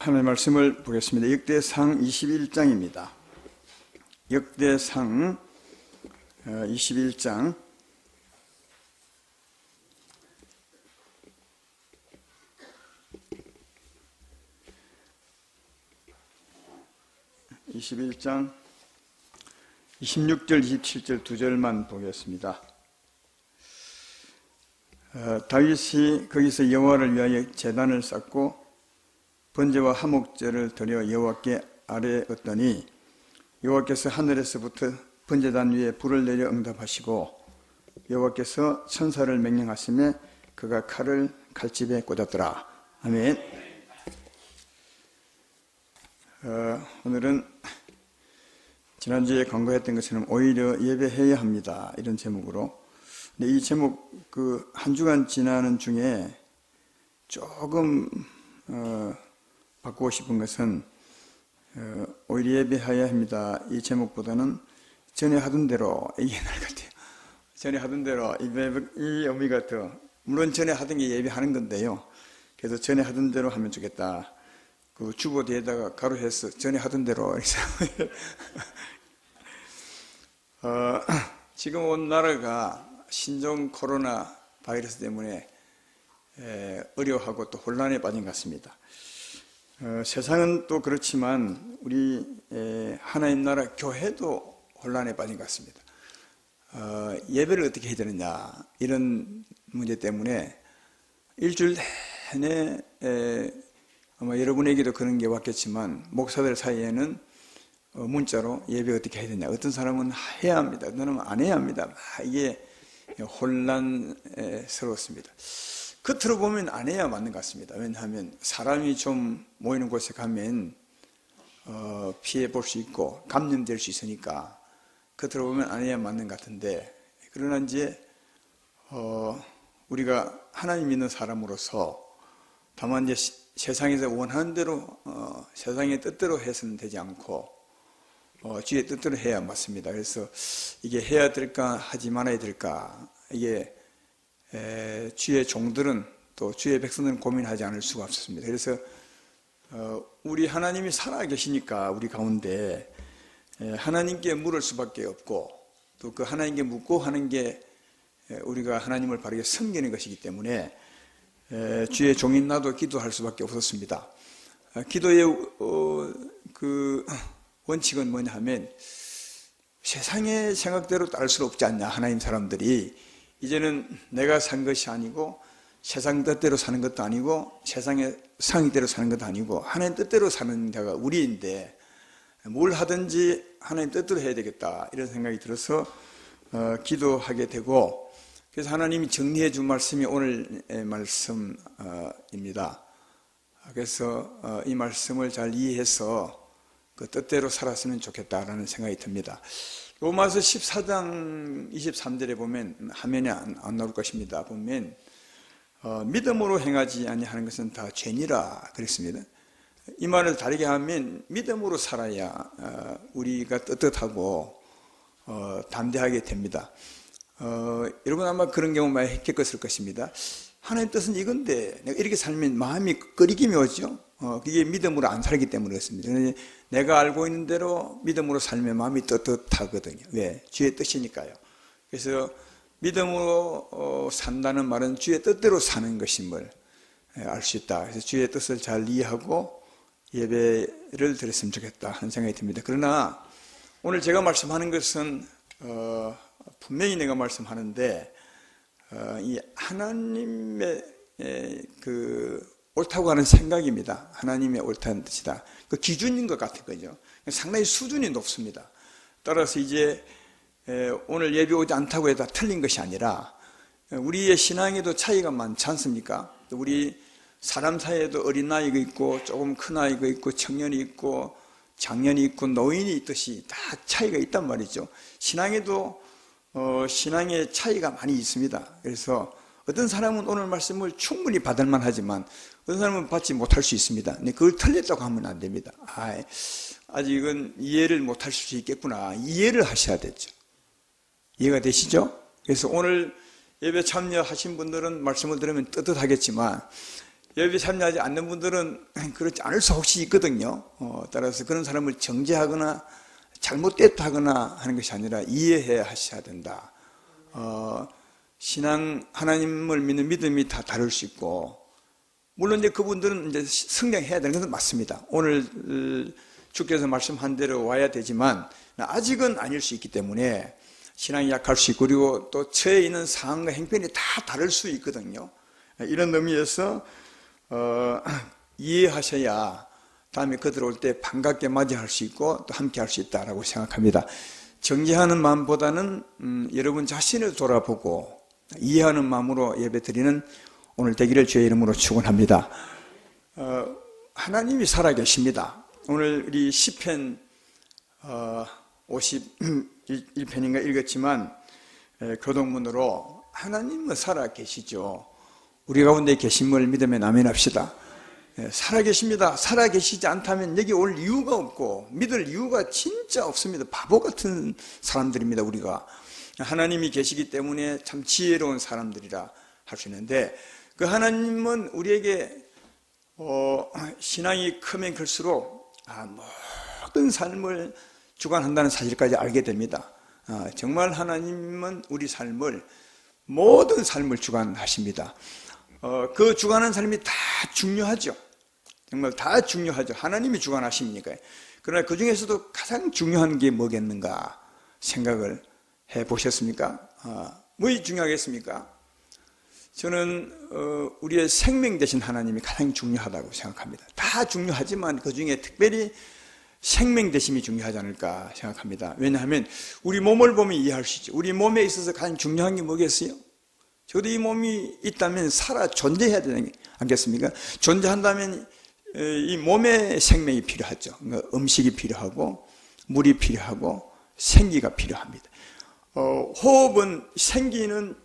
하나님의 말씀을 보겠습니다. 역대상 21장입니다. 역대상 21장 26절, 27절 두 절만 보겠습니다. 다윗이 거기서 여호와를 위하여 제단을 쌓고 번제와 화목제를 드려 여호와께 아뢰었더니 여호와께서 하늘에서부터 번제단 위에 불을 내려 응답하시고 여호와께서 천사를 명령하시매 그가 칼을 칼집에 꽂았더라. 아멘. 오늘은 지난주에 광고했던 것처럼 오히려 예배해야 합니다, 이런 제목으로. 근데 이 제목 한 주간 지나는 중에 조금 바꾸고 싶은 것은 오히려 예배해야 합니다, 이 제목보다는 전에 하던 대로, 이게 나을 것 같아요. 전에 하던 대로 이 의미가 더, 물론 전에 하던 게 예배하는 건데요, 그래서 전에 하던 대로 하면 좋겠다. 그 주보 뒤에다가 가로해서 전에 하던 대로. 지금 온 나라가 신종 코로나 바이러스 때문에 어려워하고 또 혼란에 빠진 것 같습니다. 세상은 또 그렇지만 우리 하나님 나라 교회도 혼란에 빠진 것 같습니다. 예배를 어떻게 해야 되느냐, 이런 문제 때문에 일주일 내내 아마 여러분에게도 그런 게 왔겠지만 목사들 사이에는 문자로 예배 어떻게 해야 되냐, 어떤 사람은 해야 합니다, 어떤 사람은 안 해야 합니다. 이게 혼란스러웠습니다. 겉으로 보면 안 해야 맞는 것 같습니다. 왜냐하면 사람이 좀 모이는 곳에 가면 피해 볼 수 있고 감염될 수 있으니까 겉으로 보면 안 해야 맞는 것 같은데, 그러나 이제 우리가 하나님 믿는 사람으로서 다만 이제 세상에서 원하는 대로 세상의 뜻대로 해서는 되지 않고 주의 뜻대로 해야 맞습니다. 그래서 이게 해야 될까 하지 말아야 될까, 이게 주의 종들은 또 주의 백성들은 고민하지 않을 수가 없었습니다. 그래서 우리 하나님이 살아계시니까 우리 가운데 하나님께 물을 수밖에 없고, 또 그 하나님께 묻고 하는 게 우리가 하나님을 바르게 섬기는 것이기 때문에 주의 종인 나도 기도할 수밖에 없었습니다. 기도의 그 원칙은 뭐냐 하면 세상의 생각대로 따를 수 없지 않냐. 하나님 사람들이 이제는 내가 산 것이 아니고 세상 뜻대로 사는 것도 아니고 세상의 상의대로 사는 것도 아니고 하나님 뜻대로 사는 자가 우리인데 뭘 하든지 하나님 뜻대로 해야 되겠다, 이런 생각이 들어서 기도하게 되고, 그래서 하나님이 정리해 준 말씀이 오늘 말씀입니다. 그래서 이 말씀을 잘 이해해서 그 뜻대로 살았으면 좋겠다라는 생각이 듭니다. 로마서 14장 23절에 보면, 화면에 안 나올 것입니다. 보면 믿음으로 행하지 아니하는 것은 다 죄니라 그랬습니다. 이 말을 다르게 하면 믿음으로 살아야 우리가 떳떳하고 담대하게 됩니다. 여러분 아마 그런 경우 많이 겪었을 것입니다. 하나님 뜻은 이건데 내가 이렇게 살면 마음이 끓이김이 오죠. 그게 믿음으로 안 살기 때문에 그렇습니다. 내가 알고 있는 대로 믿음으로 살면 마음이 떳떳하거든요. 왜? 주의 뜻이니까요. 그래서 믿음으로 산다는 말은 주의 뜻대로 사는 것임을 알 수 있다. 그래서 주의 뜻을 잘 이해하고 예배를 드렸으면 좋겠다 하는 생각이 듭니다. 그러나 오늘 제가 말씀하는 것은 분명히 내가 말씀하는데 이 하나님의 옳다고 하는 생각입니다. 하나님의 옳다는 뜻이다. 그 기준인 것 같은 거죠. 상당히 수준이 높습니다. 따라서 이제 오늘 예배 오지 않다고 해도 틀린 것이 아니라 우리의 신앙에도 차이가 많지 않습니까? 우리 사람 사이에도 어린 나이가 있고 조금 큰 나이가 있고 청년이 있고 장년이 있고 노인이 있듯이 다 차이가 있단 말이죠. 신앙에도 신앙의 차이가 많이 있습니다. 그래서 어떤 사람은 오늘 말씀을 충분히 받을 만하지만 어떤 사람은 받지 못할 수 있습니다. 근데 그걸 틀렸다고 하면 안 됩니다. 아직은 이해를 못할 수 있겠구나, 이해를 하셔야 되죠. 이해가 되시죠? 그래서 오늘 예배 참여하신 분들은 말씀을 들으면 떳떳하겠지만 예배 참여하지 않는 분들은 그렇지 않을 수 혹시 있거든요. 따라서 그런 사람을 정죄하거나 잘못됐다거나 하는 것이 아니라 이해해 하셔야 된다. 신앙, 하나님을 믿는 믿음이 다 다를 수 있고, 물론 이제 그분들은 이제 성장해야 되는 것은 맞습니다. 오늘 주께서 말씀한 대로 와야 되지만, 아직은 아닐 수 있기 때문에 신앙이 약할 수 있고, 그리고 또 처해 있는 상황과 형편이 다 다를 수 있거든요. 이런 의미에서 이해하셔야 다음에 그들 올 때 반갑게 맞이할 수 있고 또 함께 할 수 있다라고 생각합니다. 정죄하는 마음보다는 여러분 자신을 돌아보고 이해하는 마음으로 예배드리는 오늘 되기를 주의 이름으로 축원합니다. 하나님이 살아계십니다. 오늘 우리 시편 51편인가 읽었지만 교동문으로 하나님은 살아계시죠. 우리 가운데 계심을 믿으면 아멘합시다. 살아계십니다. 살아계시지 않다면 여기 올 이유가 없고 믿을 이유가 진짜 없습니다. 바보 같은 사람들입니다. 우리가 하나님이 계시기 때문에 참 지혜로운 사람들이라 할 수 있는데, 그 하나님은 우리에게 신앙이 크면 클수록 모든 삶을 주관한다는 사실까지 알게 됩니다. 정말 하나님은 우리 삶을, 모든 삶을 주관하십니다. 그 주관하는 삶이 다 중요하죠. 정말 다 중요하죠. 하나님이 주관하십니까? 그러나 그 중에서도 가장 중요한 게 뭐겠는가 생각을 해 보셨습니까? 뭐이 중요하겠습니까? 저는 우리의 생명 되신 하나님이 가장 중요하다고 생각합니다. 다 중요하지만 그 중에 특별히 생명 되심이 중요하지 않을까 생각합니다. 왜냐하면 우리 몸을 보면 이해할 수 있죠. 우리 몸에 있어서 가장 중요한 게 뭐겠어요? 저도 이 몸이 있다면 살아 존재해야 되지 않겠습니까? 존재한다면 이 몸에 생명이 필요하죠. 그러니까 음식이 필요하고 물이 필요하고 생기가 필요합니다. 호흡은 생기는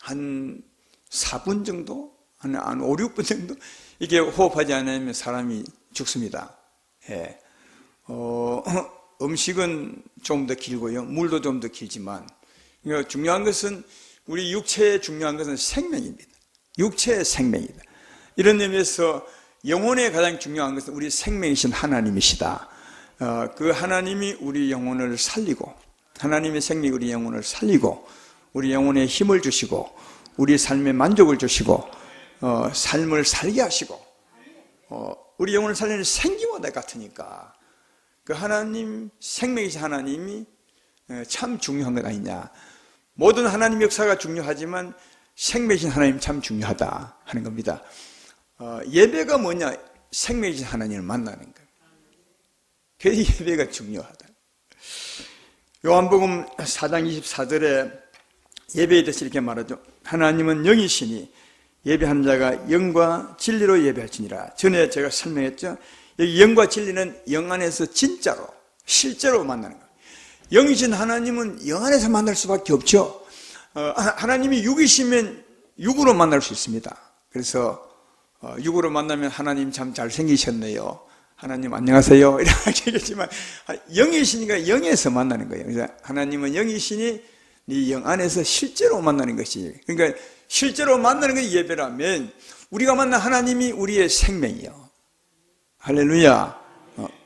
한 4분 정도? 한 5, 6분 정도? 이게 호흡하지 않으면 사람이 죽습니다. 예. 음식은 좀 더 길고요. 물도 좀 더 길지만, 그러니까 중요한 것은 우리 육체에 중요한 것은 생명입니다. 육체의 생명이다. 이런 의미에서 영혼에 가장 중요한 것은 우리 생명이신 하나님이시다. 그 하나님이 우리 영혼을 살리고, 하나님의 생명이 우리 영혼을 살리고, 우리 영혼에 힘을 주시고, 우리 삶에 만족을 주시고, 삶을 살게 하시고, 우리 영혼을 살리는 생기와도 같으니까 그 하나님, 생명이신 하나님이 참 중요한 것 아니냐. 모든 하나님 역사가 중요하지만 생명이신 하나님 참 중요하다 하는 겁니다. 예배가 뭐냐? 생명이신 하나님을 만나는 거예요. 그래서 예배가 중요하다. 요한복음 4장 24절에 예배에 대해서 이렇게 말하죠. 하나님은 영이시니 예배하는 자가 영과 진리로 예배할지니라. 전에 제가 설명했죠. 여기 영과 진리는 영 안에서 진짜로, 실제로 만나는 거예요. 영이신 하나님은 영 안에서 만날 수밖에 없죠. 하나님이 육이시면 육으로 만날 수 있습니다. 그래서 육으로 만나면 하나님 참 잘생기셨네요. 하나님 안녕하세요. 이렇게 얘기했지만 영이시니까 영에서 만나는 거예요. 그래서 하나님은 영이시니 네 영 안에서 실제로 만나는 것이, 그러니까 실제로 만나는 게 예배라면 우리가 만난 하나님이 우리의 생명이요. 할렐루야.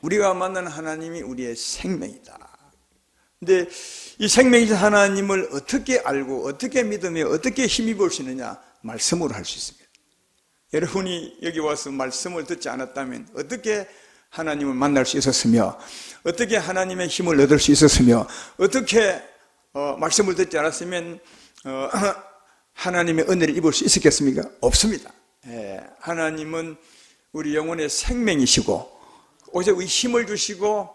우리가 만난 하나님이 우리의 생명이다. 근데 이 생명이신 하나님을 어떻게 알고 어떻게 믿으며 어떻게 힘입을 수 있느냐? 말씀으로 할 수 있습니다. 여러분이 여기 와서 말씀을 듣지 않았다면 어떻게 하나님을 만날 수 있었으며, 어떻게 하나님의 힘을 얻을 수 있었으며, 어떻게 말씀을 듣지 않았으면 하나님의 은혜를 입을 수 있었겠습니까? 없습니다. 하나님은 우리 영혼의 생명이시고 오직 힘을 주시고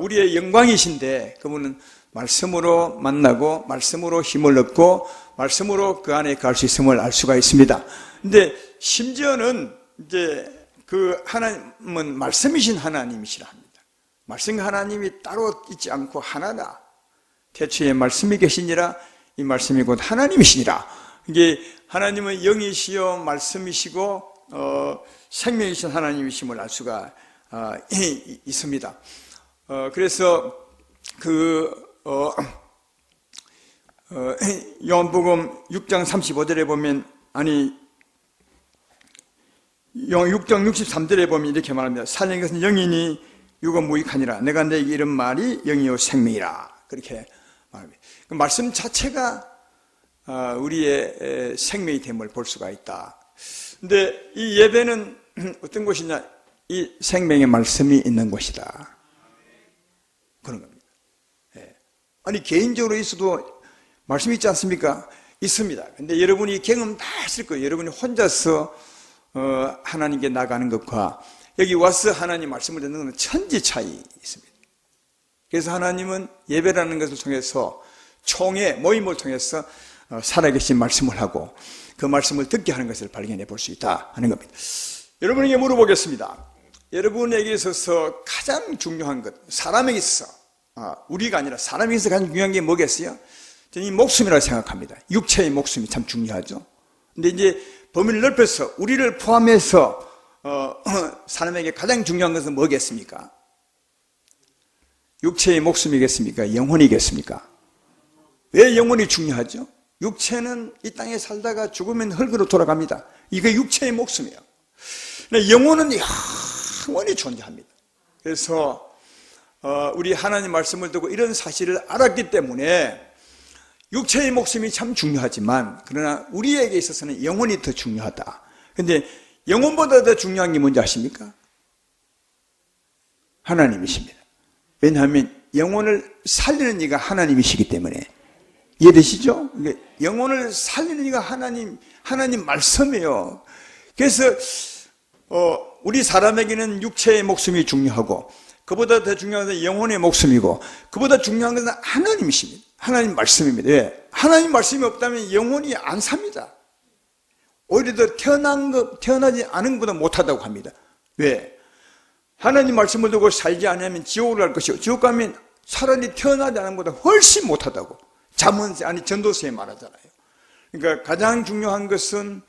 우리의 영광이신데, 그분은 말씀으로 만나고 말씀으로 힘을 얻고 말씀으로 그 안에 갈 수 있음을 알 수가 있습니다. 근데 심지어는 이제 그 하나님은 말씀이신 하나님이시라 합니다. 말씀 하나님이 따로 있지 않고 하나다. 태초에 말씀이 계시니라. 이 말씀이 곧 하나님이시니라. 이게 하나님은 영이시요 말씀이시고 생명이신 하나님이심을 알 수가 있습니다. 그래서 요한복음 6장 35절에 보면, 아니 6장 63절에 보면 이렇게 말합니다. 살린 것은 영이니 육은 무익하니라. 내가 내게 이런 말이 영이요 생명이라. 그렇게 말합니다. 그 말씀 자체가 우리의 생명이 됨을 볼 수가 있다. 근데 이 예배는 어떤 곳이냐? 이 생명의 말씀이 있는 곳이다. 그런 겁니다. 예. 아니, 개인적으로 있어도 말씀이 있지 않습니까? 있습니다. 근데 여러분이 경험 다 했을 거예요. 여러분이 혼자서 하나님께 나가는 것과 여기 와서 하나님 말씀을 듣는 것은 천지 차이 있습니다. 그래서 하나님은 예배라는 것을 통해서 총회 모임을 통해서 살아계신 말씀을 하고 그 말씀을 듣게 하는 것을 발견해 볼 수 있다 하는 겁니다. 여러분에게 물어보겠습니다. 여러분에게 있어서 가장 중요한 것, 사람에게 있어서 우리가 아니라 사람에게 있어서 가장 중요한 게 뭐겠어요? 저는 이 목숨이라고 생각합니다. 육체의 목숨이 참 중요하죠. 근데 이제 범위를 넓혀서 우리를 포함해서 사람에게 가장 중요한 것은 뭐겠습니까? 육체의 목숨이겠습니까? 영혼이겠습니까? 왜 영혼이 중요하죠? 육체는 이 땅에 살다가 죽으면 흙으로 돌아갑니다. 이게 육체의 목숨이에요. 영혼은 영원히 존재합니다. 그래서 우리 하나님 말씀을 듣고 이런 사실을 알았기 때문에 육체의 목숨이 참 중요하지만 그러나 우리에게 있어서는 영혼이 더 중요하다. 그런데 영혼보다 더 중요한 게 뭔지 아십니까? 하나님이십니다. 왜냐하면 영혼을 살리는 이가 하나님이시기 때문에. 이해되시죠? 영혼을 살리는 이가 하나님 말씀이에요. 그래서 우리 사람에게는 육체의 목숨이 중요하고 그보다 더 중요한 것은 영혼의 목숨이고 그보다 중요한 것은 하나님이십니다. 하나님 말씀입니다. 왜? 하나님 말씀이 없다면 영혼이 안 삽니다. 오히려 더 태어나지 않은 것보다 못하다고 합니다. 왜? 하나님 말씀을 듣고 살지 않으면 지옥을 갈 것이고 지옥 가면 차라리 태어나지 않은 것보다 훨씬 못하다고 전도서에 말하잖아요. 그러니까 가장 중요한 것은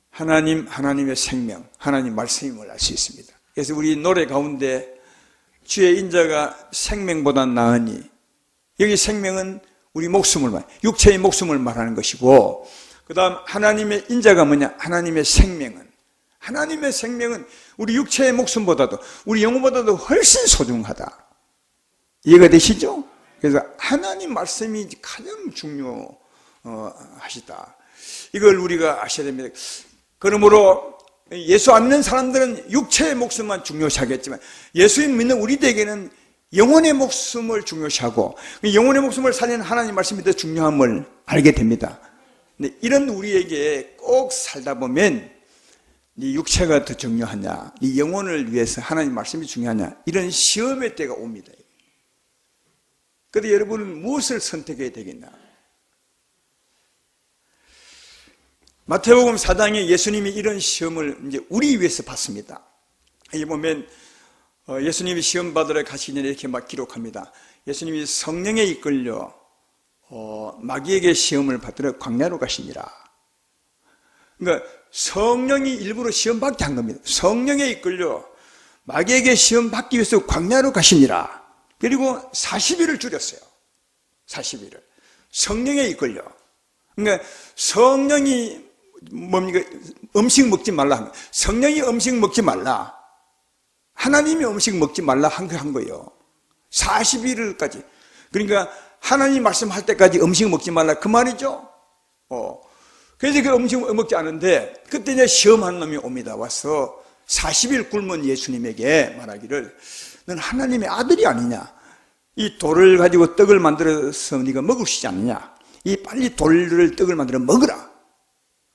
하나님의 생명, 하나님 말씀임을 알 수 있습니다. 그래서 우리 노래 가운데 주의 인자가 생명보다 나으니 여기 생명은 우리 목숨을 육체의 목숨을 말하는 것이고 그 다음 하나님의 인자가 뭐냐? 하나님의 생명은 우리 육체의 목숨보다도 우리 영혼보다도 훨씬 소중하다. 이해가 되시죠? 그래서 하나님 말씀이 가장 중요하시다. 이걸 우리가 아셔야 됩니다. 그러므로 예수 안 믿는 사람들은 육체의 목숨만 중요시하겠지만 예수님 믿는 우리들에게는 영혼의 목숨을 중요시하고 영혼의 목숨을 살리는 하나님 말씀이 더 중요함을 알게 됩니다. 근데 이런 우리에게 꼭 살다 보면 네 육체가 더 중요하냐, 네 영혼을 위해서 하나님 말씀이 중요하냐 이런 시험의 때가 옵니다. 그런데 여러분은 무엇을 선택해야 되겠나? 마태복음 4장에 예수님이 이런 시험을 이제 우리 위해서 받습니다. 여기 보면 예수님이 시험 받으러 가시기 전에 이렇게 막 기록합니다. 예수님이 성령에 이끌려 마귀에게 시험을 받으러 광야로 가시니라. 그러니까 성령이 일부러 시험 받게 한 겁니다. 성령에 이끌려 마귀에게 시험 받기 위해서 광야로 가시니라. 그리고 40일을 줄였어요. 40일을. 성령에 이끌려. 그러니까 성령이 뭡니까? 음식 먹지 말라 한 거예요. 성령이 음식 먹지 말라. 하나님이 음식 먹지 말라 한 거예요. 40일까지. 그러니까 하나님 말씀할 때까지 음식 먹지 말라 그 말이죠. 그래서 그 음식 먹지 않은데 그때 이제 시험하는 놈이 옵니다. 와서 40일 굶은 예수님에게 말하기를 넌 하나님의 아들이 아니냐? 이 돌을 가지고 떡을 만들어서 네가 먹을 수 있지 않느냐? 이 빨리 돌을 떡을 만들어 먹으라.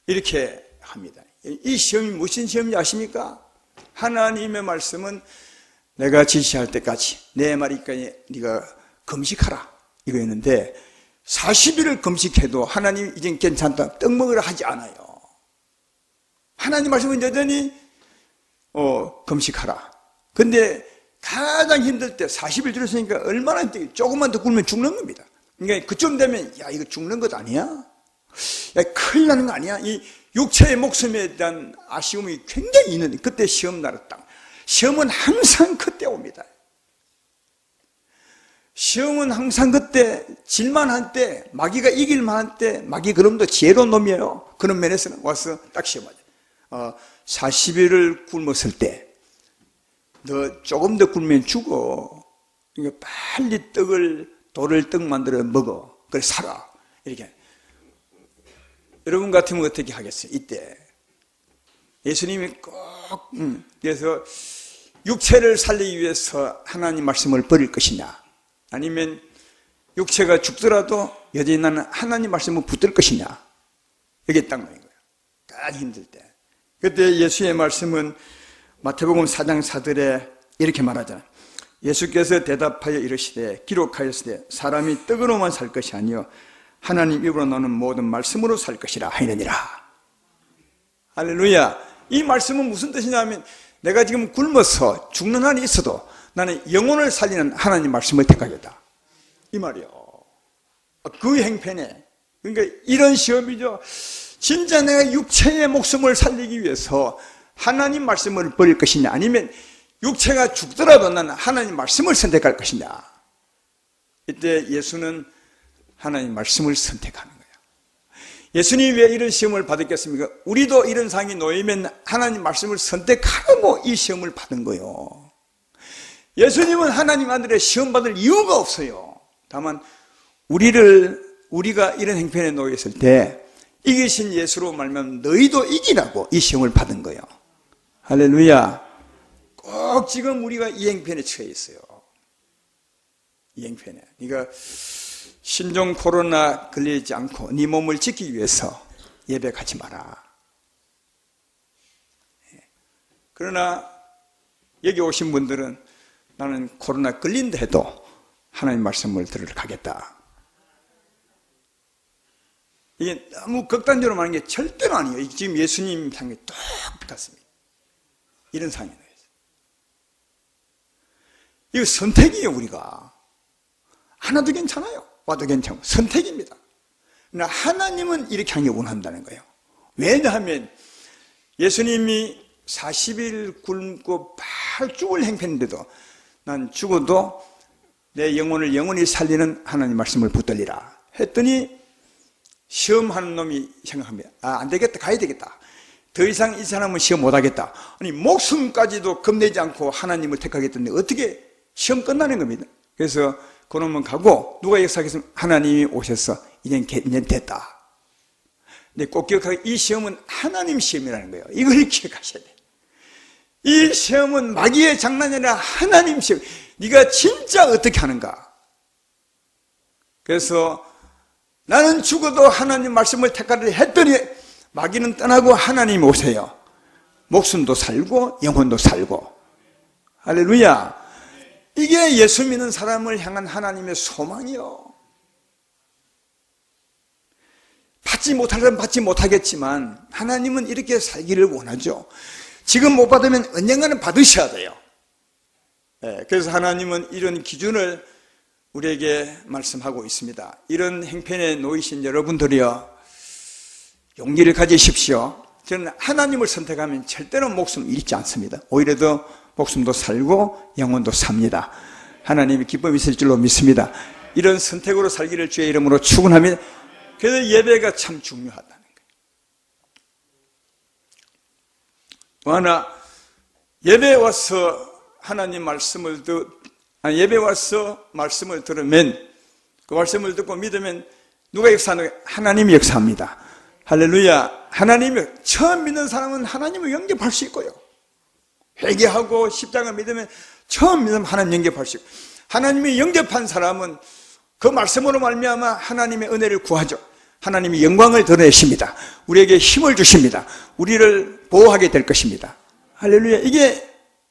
이렇게 합니다. 이 시험이 무슨 시험인지 아십니까? 하나님의 말씀은 내가 지시할 때까지 내 말이까지 네가 금식하라 이거였는데 40일을 금식해도 하나님 이젠 괜찮다 떡 먹으라 하지 않아요. 하나님 말씀은 여전히 금식하라. 근데 가장 힘들 때 40일 줄였으니까 얼마나 힘들게 조금만 더 굶으면 죽는 겁니다. 그러니까 그쯤 되면 야 이거 죽는 것 아니야? 야 큰일 나는 거 아니야? 이 육체의 목숨에 대한 아쉬움이 굉장히 있는데 그때 시험 날았다. 시험은 항상 그때 옵니다. 시험은 항상 그때 질만한 때 마귀가 이길만한 때 마귀 그럼도 지혜로운 놈이에요. 그런 면에서는 와서 딱 시험하죠. 40일을 굶었을 때 너 조금 더 굶으면 죽어. 그러니까 빨리 돌을 떡 만들어 먹어. 그래 살아. 이렇게. 여러분 같으면 어떻게 하겠어요? 이때 예수님이 꼭 그래서 육체를 살리기 위해서 하나님 말씀을 버릴 것이냐, 아니면 육체가 죽더라도 여전히 나는 하나님 말씀을 붙들 것이냐, 이게 딱 나는 거예요. 딱 힘들 때. 그때 예수의 말씀은 마태복음 4장 4절에 이렇게 말하잖아요. 예수께서 대답하여 이르시되 기록하였으되 사람이 떡으로만 살 것이 아니요 하나님 입으로 나오는 모든 말씀으로 살 것이라 하느니라. 할렐루야. 이 말씀은 무슨 뜻이냐면 내가 지금 굶어서 죽는 한이 있어도 나는 영혼을 살리는 하나님 말씀을 택하겠다, 이 말이요. 그 행편에, 그러니까 이런 시험이죠. 진짜 내가 육체의 목숨을 살리기 위해서 하나님 말씀을 버릴 것이냐, 아니면 육체가 죽더라도 나는 하나님 말씀을 선택할 것이냐. 이때 예수는 하나님 말씀을 선택하는 거예요. 예수님이 왜 이런 시험을 받았겠습니까? 우리도 이런 상황이 놓이면 하나님 말씀을 선택하고 이 시험을 받은 거예요. 예수님은 하나님 아들의 시험 받을 이유가 없어요. 다만 우리가 이런 행편에 놓였을 때 이기신 예수로 말하면 너희도 이기라고 이 시험을 받은 거예요. 할렐루야. 꼭 지금 우리가 이 행편에 처해 있어요. 이 행편에. 그러니까 신종 코로나 걸리지 않고 네 몸을 지키기 위해서 예배 가지 마라. 그러나 여기 오신 분들은 나는 코로나 걸린다 해도 하나님 말씀을 들으러 가겠다. 이게 너무 극단적으로 말하는 게 절대로 아니에요. 지금 예수님 상황이 똑같습니다. 이런 상황이 나요. 이거 선택이에요. 우리가 하나도 괜찮아요. 와도 괜찮고 선택입니다. 그러나 하나님은 이렇게 하는 게 원한다는 거예요. 왜냐하면 예수님이 40일 굶고 죽을 행편인데도 난 죽어도 내 영혼을 영원히 살리는 하나님 말씀을 붙들리라 했더니 시험하는 놈이 생각합니다. 안 되겠다, 가야 되겠다. 더 이상 이 사람은 시험 못하겠다. 아니 목숨까지도 겁내지 않고 하나님을 택하겠다는데 어떻게 시험 끝나는 겁니다. 그래서 그놈은 가고 누가 역사하겠으면 하나님이 오셔서 이제 됐다. 근데 꼭 기억하게, 이 시험은 하나님 시험이라는 거예요. 이걸 기억하셔야 돼요. 이 시험은 마귀의 장난이 아니라 하나님 시험. 네가 진짜 어떻게 하는가. 그래서 나는 죽어도 하나님 말씀을 택하려 했더니 마귀는 떠나고 하나님이 오세요. 목숨도 살고 영혼도 살고. 할렐루야. 이게 예수 믿는 사람을 향한 하나님의 소망이요. 받지 못할 사람은 받지 못하겠지만 하나님은 이렇게 살기를 원하죠. 지금 못 받으면 언젠가는 받으셔야 돼요. 그래서 하나님은 이런 기준을 우리에게 말씀하고 있습니다. 이런 행편에 놓이신 여러분들이요, 용기를 가지십시오. 저는 하나님을 선택하면 절대로 목숨을 잃지 않습니다. 오히려 더 목숨도 살고 영혼도 삽니다. 하나님이 기쁨이 있을 줄로 믿습니다. 이런 선택으로 살기를 주의 이름으로 축원합니다. 그래서 예배가 참 중요하다는 거예요. 하나, 예배에 와서 하나님 말씀을 예배 와서 말씀을 들으면, 그 말씀을 듣고 믿으면 누가 역사하는 거예요? 하나님이 역사합니다. 할렐루야. 하나님이, 처음 믿는 사람은 하나님을 영접할 수 있고요. 회개하고 십자가 믿으면 처음 믿으면 하나님 영접할 수 있고, 하나님이 영접한 사람은 그 말씀으로 말미암아 하나님의 은혜를 구하죠. 하나님이 영광을 드러내십니다. 우리에게 힘을 주십니다. 우리를 보호하게 될 것입니다. 할렐루야. 이게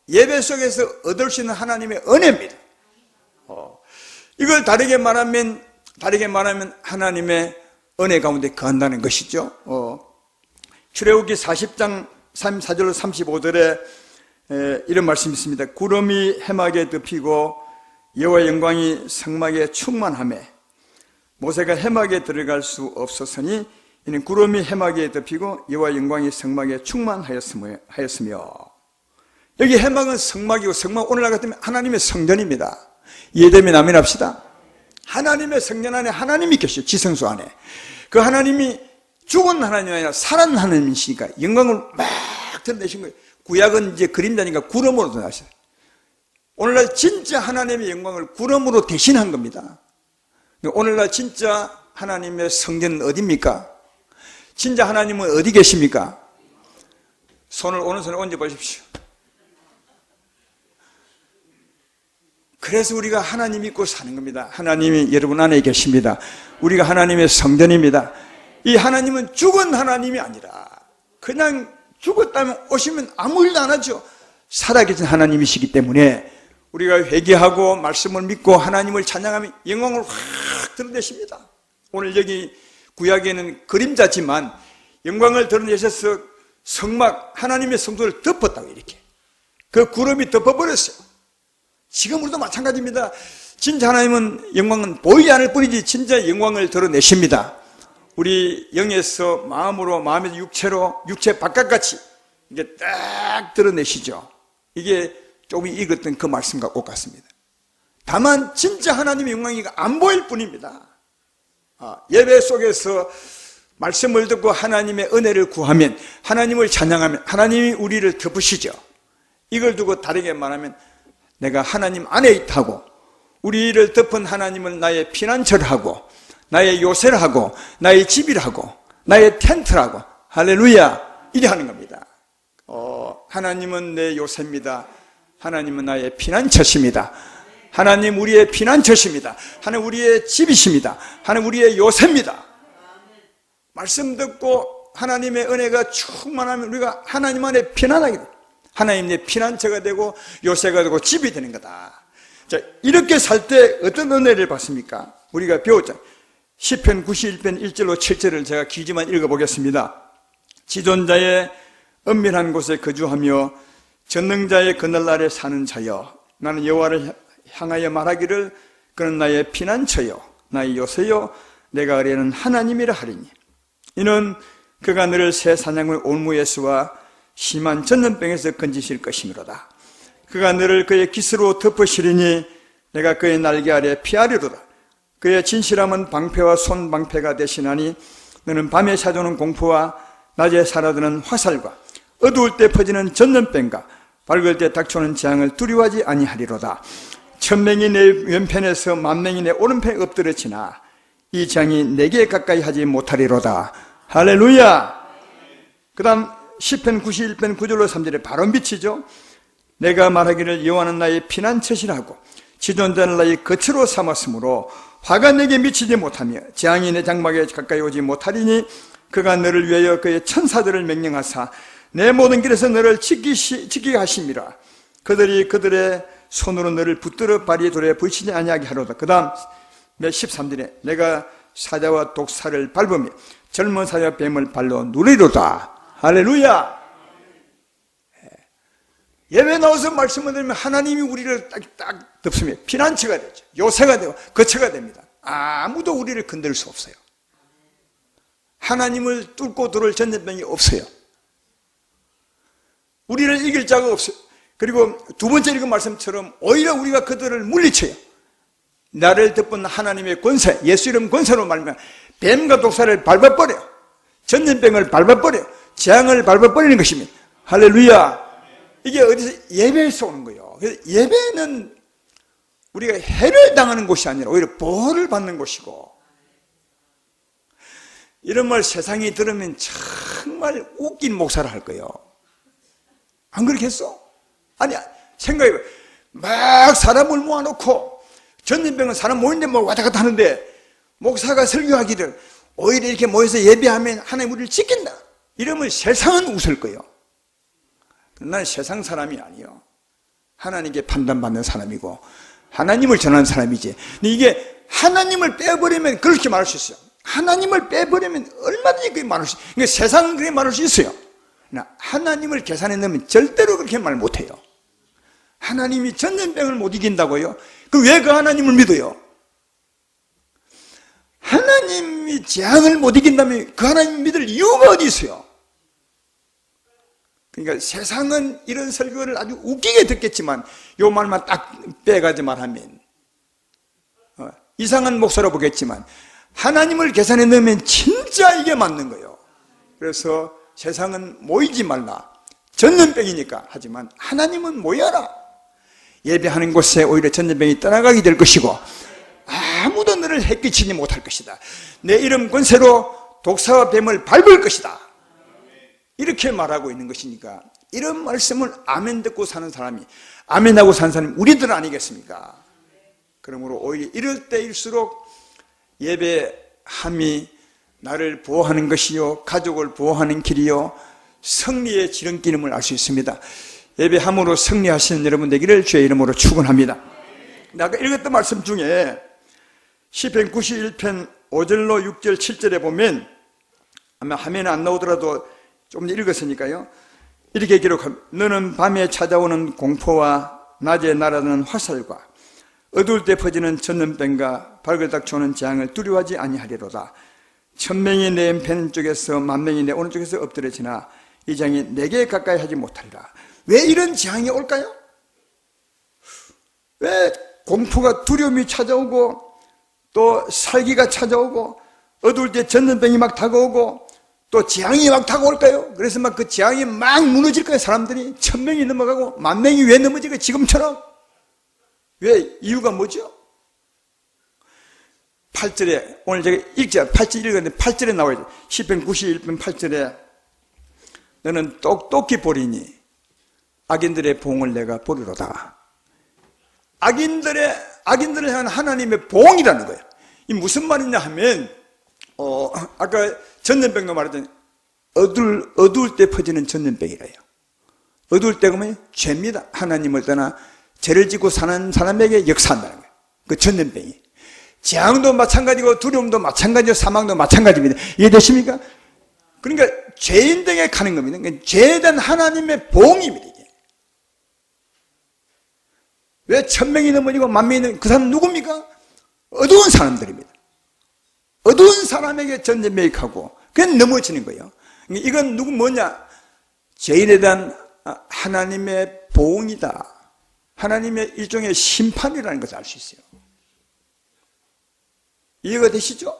예배 속에서 얻을 수 있는 하나님의 은혜입니다. 이걸 다르게 말하면 하나님의 은혜 가운데 거한다는 것이죠. 출애굽기 40장 34절로 35절에 이런 말씀이 있습니다. 구름이 해막에 덮이고 여호와의 영광이 성막에 충만하매 모세가 해막에 들어갈 수 없었으니 이는 구름이 해막에 덮이고 여호와의 영광이 성막에 충만하였으며, 여기 해막은 성막이고, 성막 오늘날 같으면 하나님의 성전입니다. 이해되면 아멘 합시다. 하나님의 성전 안에 하나님이 계시죠. 지성소 안에. 그 하나님이 죽은 하나님이 아니라 살아난 하나님이시니까 영광을 막 드러내신 거예요. 구약은 이제 그림자니까 구름으로 드러나셨어요. 오늘날 진짜 하나님의 영광을 구름으로 대신한 겁니다. 오늘날 진짜 하나님의 성전은 어디입니까? 진짜 하나님은 어디 계십니까? 오른손을 얹어 보십시오. 그래서 우리가 하나님 믿고 사는 겁니다. 하나님이 여러분 안에 계십니다. 우리가 하나님의 성전입니다. 이 하나님은 죽은 하나님이 아니라 그냥 죽었다면 오시면 아무 일도 안 하죠. 살아계신 하나님이시기 때문에 우리가 회개하고 말씀을 믿고 하나님을 찬양하면 영광을 확 드러내십니다. 오늘 여기 구약에는 그림자지만 영광을 드러내셔서 성막 하나님의 성소를 덮었다고 이렇게 그 구름이 덮어버렸어요. 지금 우리도 마찬가지입니다. 진짜 하나님은 영광은 보이지 않을 뿐이지 진짜 영광을 드러내십니다. 우리 영에서 마음으로 마음에서 육체로 육체 바깥같이 이게 딱 드러내시죠. 이게 조금 읽었던 그 말씀과 똑같습니다. 다만 진짜 하나님의 영광이 안 보일 뿐입니다. 예배 속에서 말씀을 듣고 하나님의 은혜를 구하면 하나님을 찬양하면 하나님이 우리를 덮으시죠. 이걸 두고 다르게 말하면 내가 하나님 안에 있다고 우리를 덮은 하나님을 나의 피난처라고 나의 요새라고 나의 집이라고 나의 텐트라고 할렐루야 이래 하는 겁니다. 하나님은 내 요새입니다. 하나님은 나의 피난처십니다. 하나님 우리의 피난처십니다. 하나님 우리의 집이십니다. 하나님 우리의 요새입니다. 말씀 듣고 하나님의 은혜가 충만하면 우리가 하나님 안에 편안하게 됩니다. 하나님 내 피난처가 되고 요새가 되고 집이 되는 거다. 자, 이렇게 살 때 어떤 은혜를 받습니까? 우리가 배웠잖아요. 시편 91편 1절로 7절을 제가 길지만 읽어보겠습니다. 지존자의 은밀한 곳에 거주하며 전능자의 그늘 아래 사는 자여 나는 여호와를 향하여 말하기를 그는 나의 피난처요 나의 요새요 내가 의뢰하는 하나님이라 하리니 이는 그가 너를 새 사냥꾼 올무에서와 심한 전염병에서 건지실 것이므로다. 그가 너를 그의 깃으로 덮으시리니 내가 그의 날개 아래 피하리로다. 그의 진실함은 방패와 손방패가 되시나니 너는 밤에 찾아오는 공포와 낮에 살아드는 화살과 어두울 때 퍼지는 전염병과 밝을 때 닥쳐오는 재앙을 두려워하지 아니하리로다. 천명이 내 왼편에서 만명이 내 오른편에 엎드러지나 이 재앙이 내게 가까이 하지 못하리로다. 할렐루야. 그 다음 시편 91편 9절로 3절에 바로 미치죠. 내가 말하기를 여호와는 나의 피난처시라고 지존자는 나의 거처로 삼았으므로 화가 내게 미치지 못하며 재앙이 내 장막에 가까이 오지 못하리니 그가 너를 위하여 그의 천사들을 명령하사 내 모든 길에서 너를 지키게 하심이라. 그들이 그들의 손으로 너를 붙들어 발이 돌에 부딪히지 아니하게 하로다. 그 다음 13절에 내가 사자와 독사를 밟으며 젊은 사자와 뱀을 발로 누리로다. 할렐루야. 예배 나와서 말씀을 들으면 하나님이 우리를 딱 덮으며 피난처가 되죠. 요새가 되고 거처가 됩니다. 아무도 우리를 건드릴 수 없어요. 하나님을 뚫고 들어올 전염병이 없어요. 우리를 이길 자가 없어요. 그리고 두 번째 읽은 말씀처럼 오히려 우리가 그들을 물리쳐요. 나를 덮은 하나님의 권세, 예수 이름 권세로 말하면 뱀과 독사를 밟아버려요. 전염병을 밟아버려요. 재앙을 밟아버리는 것입니다. 할렐루야. 이게 어디서? 예배에서 오는 거예요. 그래서 예배는 우리가 해를 당하는 곳이 아니라 오히려 보호를 받는 곳이고, 이런 말 세상이 들으면 정말 웃긴 목사를 할 거예요. 안 그렇겠어? 아니, 생각해봐. 막 사람을 모아놓고 전염병은 사람 모이는데 뭐 왔다 갔다 하는데 목사가 설교하기를 오히려 이렇게 모여서 예배하면 하나님 우리를 지킨다, 이러면 세상은 웃을 거예요. 난 세상 사람이 아니요, 하나님께 판단받는 사람이고 하나님을 전하는 사람이지. 근데 이게 하나님을 빼버리면 그렇게 말할 수 있어요. 하나님을 빼버리면 얼마든지 그렇게 말할 수 있어요. 그러니까 세상은 그렇게 말할 수 있어요. 하나님을 계산에 넣으면 절대로 그렇게 말 못해요. 하나님이 전염병을 못 이긴다고요? 왜 그 하나님을 믿어요? 하나님이 재앙을 못 이긴다면 그 하나님 믿을 이유가 어디 있어요? 그러니까 세상은 이런 설교를 아주 웃기게 듣겠지만 요 말만 딱 빼가지 말하면 이상한 목사로 보겠지만 하나님을 계산에 넣으면 진짜 이게 맞는 거예요. 그래서 세상은 모이지 말라, 전염병이니까. 하지만 하나님은 모여라. 예배하는 곳에 오히려 전염병이 떠나가게 될 것이고 아무도 너를 해끼치지 못할 것이다. 내 이름 권세로 독사와 뱀을 밟을 것이다. 이렇게 말하고 있는 것이니까 이런 말씀을 아멘 듣고 사는 사람이, 아멘하고 사는 사람이 우리들 아니겠습니까? 그러므로 오히려 이럴 때일수록 예배함이 나를 보호하는 것이요, 가족을 보호하는 길이요, 승리의 지름길임을 알 수 있습니다. 예배함으로 승리하시는 여러분 되기를 주의 이름으로 축원합니다. 아까 읽었던 말씀 중에 시편 91편 5절로 6절 7절에 보면, 아마 화면에 안 나오더라도 좀 읽었으니까요, 이렇게 기록합니다. 너는 밤에 찾아오는 공포와 낮에 날아드는 화살과 어두울 때 퍼지는 전염병과 발걸딱 조는 재앙을 두려워하지 아니하리로다. 천명이 내 왼쪽에서 만명이 내 오른쪽에서 엎드려지나 이 재앙이 내게 가까이 하지 못하리라. 왜 이런 재앙이 올까요? 왜 공포가, 두려움이 찾아오고 또 살기가 찾아오고 어두울 때 전염병이 막 다가오고 또 재앙이 막 다가올까요? 그래서 막 그 재앙이 막 무너질 거예요. 사람들이 1000명이 넘어가고 10,000명이 왜 넘어질까요? 지금처럼. 왜? 이유가 뭐죠? 8절에, 오늘 제가 8절 읽었는데 8절에 나와요. 시편 91편 8절에 너는 똑똑히 보리니 악인들의 보응을 내가 보리로다. 악인들을 향한 하나님의 보응이라는 거예요. 이 무슨 말이냐 하면, 아까 전염병도 말했더니 어두울 때 퍼지는 전염병이래요. 어두울 때가 뭐예요? 죄입니다. 하나님을 떠나 죄를 짓고 사는 사람에게 역사한다는 거예요. 그 전염병이. 재앙도 마찬가지고 두려움도 마찬가지고 사망도 마찬가지입니다. 이해되십니까? 그러니까 죄인에게 가는 겁니다. 그러니까 죄에 대한 하나님의 보응입니다. 이게. 왜 1000명이 넘어지고 10,000명이 넘어지고 그 사람 누굽니까? 어두운 사람들입니다. 어두운 사람에게 전염병이 가고 그냥 넘어지는 거예요. 이건 뭐냐? 죄인에 대한 하나님의 보응이다. 하나님의 일종의 심판이라는 것을 알 수 있어요. 이해가 되시죠?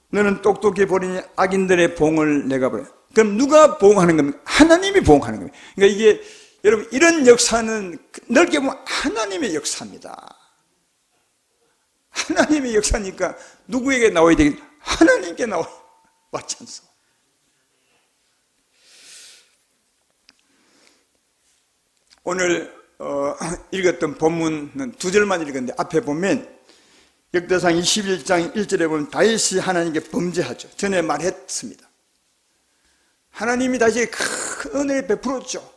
너는 똑똑히 보리니 악인들의 보응을 내가 보려. 그럼 누가 보응하는 겁니까? 하나님이 보응하는 겁니다. 그러니까 이게 여러분 이런 역사는 넓게 보면 하나님의 역사입니다. 하나님의 역사니까 누구에게 나와야 되겠냐? 하나님께 나와야 맞지 않소? 오늘 읽었던 본문은 2절만 읽었는데 앞에 보면 역대상 21장 1절에 보면 다윗이 하나님께 범죄하죠. 전에 말했습니다. 하나님이 다시 큰 은혜를 베풀었죠.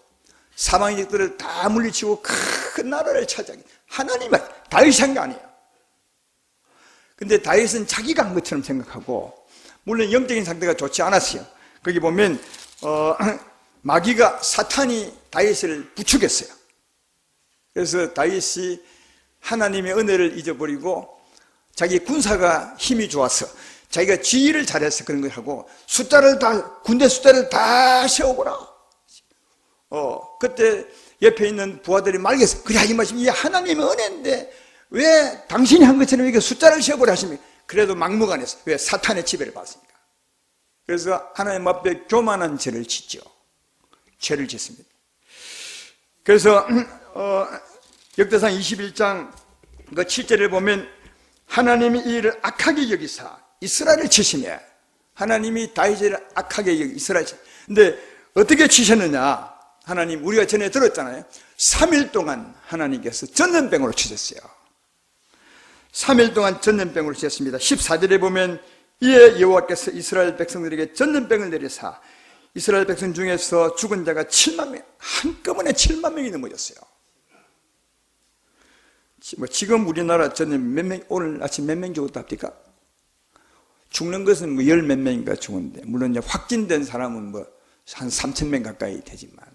사망의적들을 다 물리치고 큰 나라를 차지하게. 하나님이 다윗이 한 게 아니에요. 근데 다윗은 자기가 한 것처럼 생각하고, 물론 영적인 상태가 좋지 않았어요. 거기 보면 마귀가, 사탄이 다윗을 부추겼어요. 그래서 다윗이 하나님의 은혜를 잊어버리고 자기 군사가 힘이 좋아서 자기가 지휘를 잘해서 그런 걸 하고 군대 숫자를 다 세워보라. 그때 옆에 있는 부하들이 말겠어. 그래 하지 마시면 이게 하나님의 은혜인데 왜 당신이 한 것처럼 이렇게 숫자를 세워보라 하십니까? 그래도 막무가내서. 왜? 사탄의 지배를 받았으니까. 그래서 하나님 앞에 교만한 죄를 짓죠. 죄를 짓습니다. 그래서 역대상 21장 그 7절을 보면 하나님이 이 일을 악하게 여기사 이스라엘을 치시네. 하나님이 다윗을 악하게 여기 이스라엘 치. 근데 어떻게 치셨느냐? 하나님, 우리가 전에 들었잖아요. 3일 동안 하나님께서 전염병으로 치셨어요. 3일 동안 전염병으로 치셨습니다. 14절에 보면 이에 여호와께서 이스라엘 백성들에게 전염병을 내리사 이스라엘 백성 중에서 죽은 자가 7만 명, 한꺼번에 7만 명이 넘어졌어요. 지금 우리나라 전염 몇 명, 오늘 아침 몇 명 죽었다 합니까? 죽는 것은 열 몇 명인가 죽었는데, 물론 이제 확진된 사람은 한 3,000명 가까이 되지만,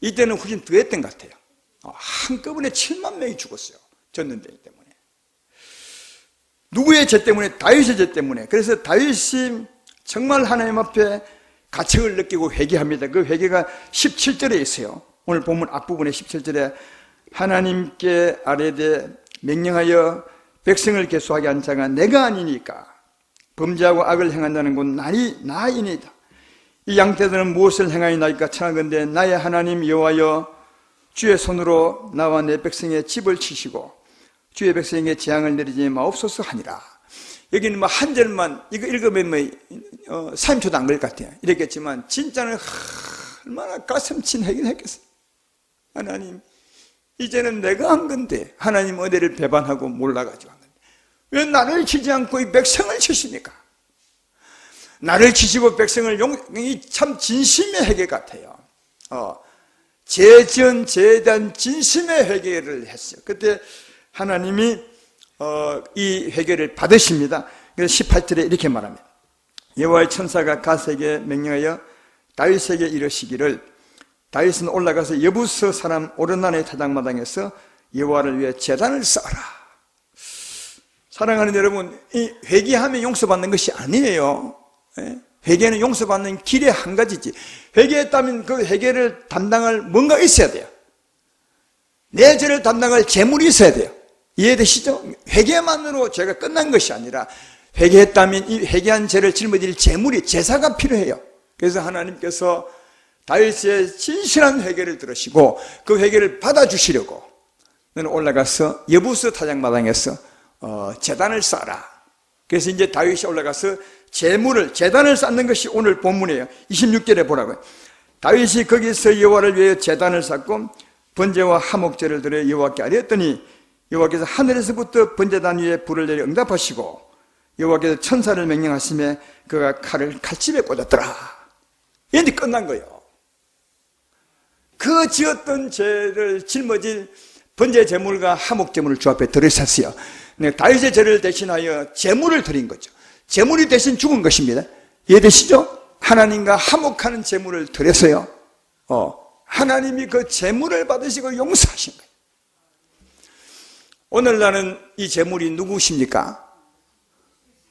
이때는 훨씬 더 했던 것 같아요. 한꺼번에 7만 명이 죽었어요. 전염병 때문에. 누구의 죄 때문에? 다윗의 죄 때문에. 그래서 다윗이 정말 하나님 앞에 가책을 느끼고 회개합니다. 그 회개가 17절에 있어요. 오늘 본문 앞부분에 17절에 하나님께 아뢰되 명령하여 백성을 계수하게 한 자가 내가 아니니까 범죄하고 악을 행한다는 건 나이니이다. 이 양떼들은 무엇을 행하였나이까 청하건대 나의 하나님 여호와여 주의 손으로 나와 내 백성의 집을 치시고 주의 백성에게 재앙을 내리지 마옵소서 하니라. 여기는 뭐 한 절만 이거 읽으면 3초도 안 걸릴 것 같아요. 이랬겠지만 진짜는 얼마나 가슴 찐하긴 했겠어요. 하나님, 이제는 내가 한 건데 하나님 은혜를 배반하고 몰라가지고 한 건데 왜 나를 치지 않고 이 백성을 치십니까? 나를 치시고 백성을 참 진심의 회개 같아요. 죄지은 죄에 대한 진심의 회개를 했어요. 그때 하나님이 이 회개를 받으십니다. 그래서 18절에 이렇게 말합니다. 여호와의 천사가 갓에게 명령하여 다윗에게 이르시기를 다윗은 올라가서 여부스 사람 오르난의 타작마당에서 여호와를 위해 제단을 쌓아라. 사랑하는 여러분, 이 회개하면 용서받는 것이 아니에요. 회개는 용서받는 길의 한 가지지. 회개했다면 그 회개를 담당할 뭔가 있어야 돼요. 내 죄를 담당할 재물이 있어야 돼요. 이해되시죠? 회개만으로 죄가 끝난 것이 아니라 회개했다면 이 회개한 죄를 짊어질 재물이 제사가 필요해요. 그래서 하나님께서 다윗의 진실한 회개를 들으시고 그 회개를 받아주시려고 너는 올라가서 여부스 타작마당에서 제단을 쌓아라. 그래서 이제 다윗이 올라가서 제단을 쌓는 것이 오늘 본문이에요. 26절에 보라고요. 다윗이 거기서 여호와를 위해 제단을 쌓고 번제와 화목제를 드려 여호와께 아뢰었더니 여호와께서 하늘에서부터 번제단 위에 불을 내려 응답하시고 여호와께서 천사를 명령하시며 그가 칼을 칼집에 꽂았더라. 이제 끝난 거예요. 그 지었던 죄를 짊어질 번제 제물과 화목 제물을 주 앞에 들으셨어요. 다윗의 죄를 대신하여 제물을 드린 거죠. 제물이 대신 죽은 것입니다. 이해되시죠? 하나님과 화목하는 제물을 드렸어요. 하나님이 그 제물을 받으시고 용서하신 거예요. 오늘날은 이 제물이 누구십니까?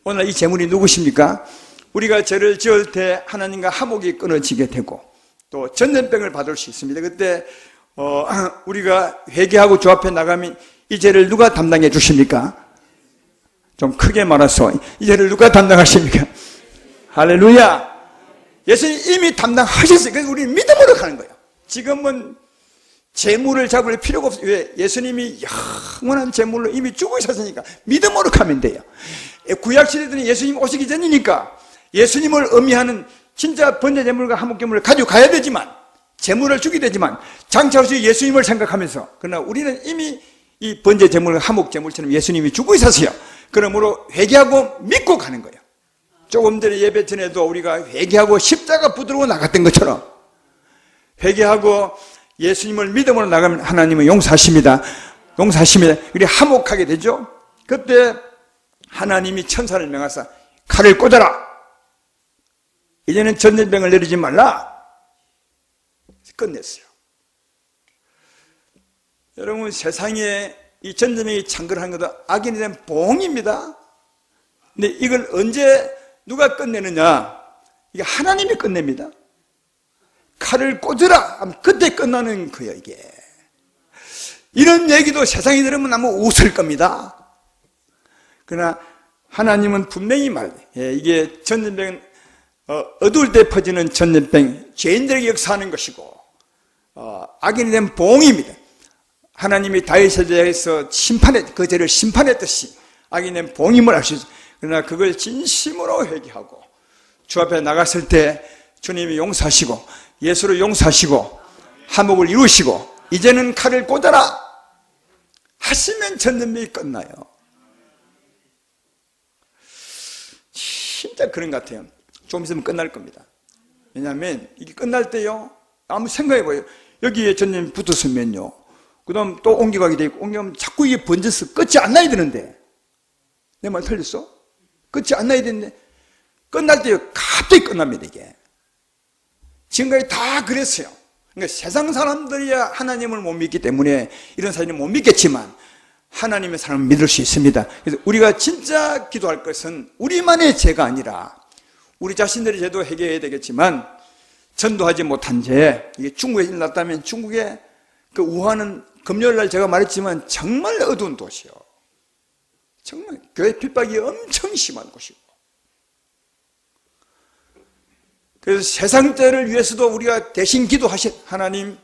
오늘 이 제물이 누구십니까? 우리가 죄를 지을 때 하나님과 화목이 끊어지게 되고 또 전염병을 받을 수 있습니다. 그때 우리가 회개하고 주 앞에 나가면 이 죄를 누가 담당해 주십니까? 좀 크게 말해서 이 죄를 누가 담당하십니까? 할렐루야! 예수님 이미 담당하셨어요. 그래서 우리는 믿음으로 가는 거예요. 지금은 재물을 잡을 필요가 없어요. 왜? 예수님이 영원한 재물로 이미 주고 있었으니까 믿음으로 가면 돼요. 구약시대들은 예수님 오시기 전이니까 예수님을 의미하는 진짜 번제 제물과 화목 제물을 가지고 가야 되지만 제물을 주게 되지만 장차로서 예수님을 생각하면서 그러나 우리는 이미 이 번제 제물과 화목 제물처럼 예수님이 주고 있었어요. 그러므로 회개하고 믿고 가는 거예요. 조금 전에 예배 전에도 우리가 회개하고 십자가 붙들고 나갔던 것처럼 회개하고 예수님을 믿음으로 나가면 하나님은 용서하십니다. 용서하십니다. 우리 화목하게 되죠. 그때 하나님이 천사를 명하사 칼을 꽂아라. 이제는 전염병을 내리지 말라. 끝냈어요. 여러분, 세상에 이 전염병이 창궐한 것도 악인에 대한 봉입니다. 근데 이걸 언제 누가 끝내느냐? 이게 하나님이 끝냅니다. 칼을 꽂으라 하면 그때 끝나는 거예요. 이게 이런 얘기도 세상이 들으면 아마 웃을 겁니다. 그러나 하나님은 분명히 말해요. 이게 전염병은 어두울 때 퍼지는 전염병, 죄인들에게 역사하는 것이고 악인에 대한 봉입니다. 하나님이 다윗에 대해서 그 죄를 심판했듯이 악인에 대한 봉임을 알 수 있어요. 그러나 그걸 진심으로 회개하고 주 앞에 나갔을 때 주님이 용서하시고 예수를 용서하시고 화목을 이루시고 이제는 칼을 꽂아라 하시면 전염병이 끝나요. 진짜 그런 것 같아요. 좀 있으면 끝날 겁니다. 왜냐하면 이게 끝날 때요, 아무 생각해봐요. 여기에 전염이 붙었으면요, 그 다음 또 옮겨가게 되고 옮겨가면 자꾸 이게 번져서 끝이 안 나야 되는데, 내 말 틀렸어? 끝이 안 나야 되는데 끝날 때요 갑자기 끝납니다. 이게 지금까지 다 그랬어요. 그러니까 세상 사람들이야 하나님을 못 믿기 때문에 이런 사람이 못 믿겠지만 하나님의 사람을 믿을 수 있습니다. 그래서 우리가 진짜 기도할 것은 우리만의 죄가 아니라 우리 자신들의 죄도 해결해야 되겠지만 전도하지 못한 죄, 이게 중국에 일어났다면 중국의 그 우한은 금요일날 제가 말했지만 정말 어두운 도시요. 정말 교회 핍박이 엄청 심한 곳이고 그래서 세상 때를 위해서도 우리가 대신 기도하신 하나님,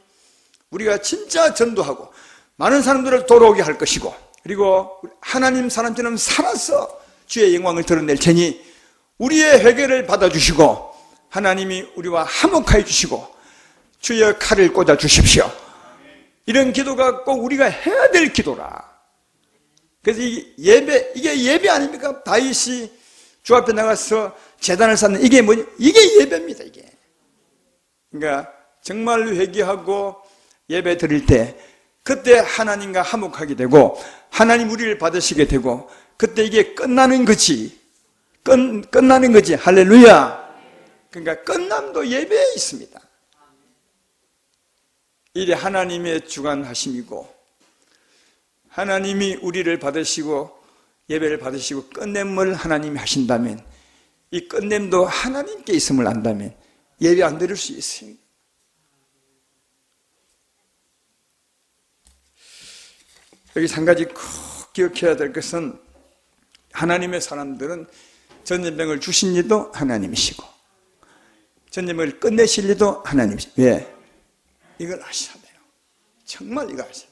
우리가 진짜 전도하고 많은 사람들을 돌아오게 할 것이고, 그리고 하나님 사람처럼 살아서 주의 영광을 드러낼 테니 우리의 회개를 받아주시고 하나님이 우리와 화목하여 주시고 주의 칼을 꽂아 주십시오. 이런 기도가 꼭 우리가 해야 될 기도라. 그래서 이게 예배 아닙니까? 다윗이 주 앞에 나가서 제단을 쌓는 이게 뭐냐? 이게 예배입니다. 이게. 그러니까 정말 회개하고 예배 드릴 때 그때 하나님과 화목하게 되고 하나님 우리를 받으시게 되고 그때 이게 끝나는 거지. 끝나는 거지. 할렐루야. 그러니까 끝남도 예배에 있습니다. 이래 하나님의 주관하심이고 하나님이 우리를 받으시고 예배를 받으시고 끝냄을 하나님이 하신다면 이 끝냄도 하나님께 있음을 안다면 예배 안 드릴 수 있어요. 여기서 한 가지 꼭 기억해야 될 것은 하나님의 사람들은 전염병을 주신 이도 하나님이시고 전염병을 끝내실 이도 하나님이시고 왜? 이걸 아셔야 돼요. 정말 이거 아셔야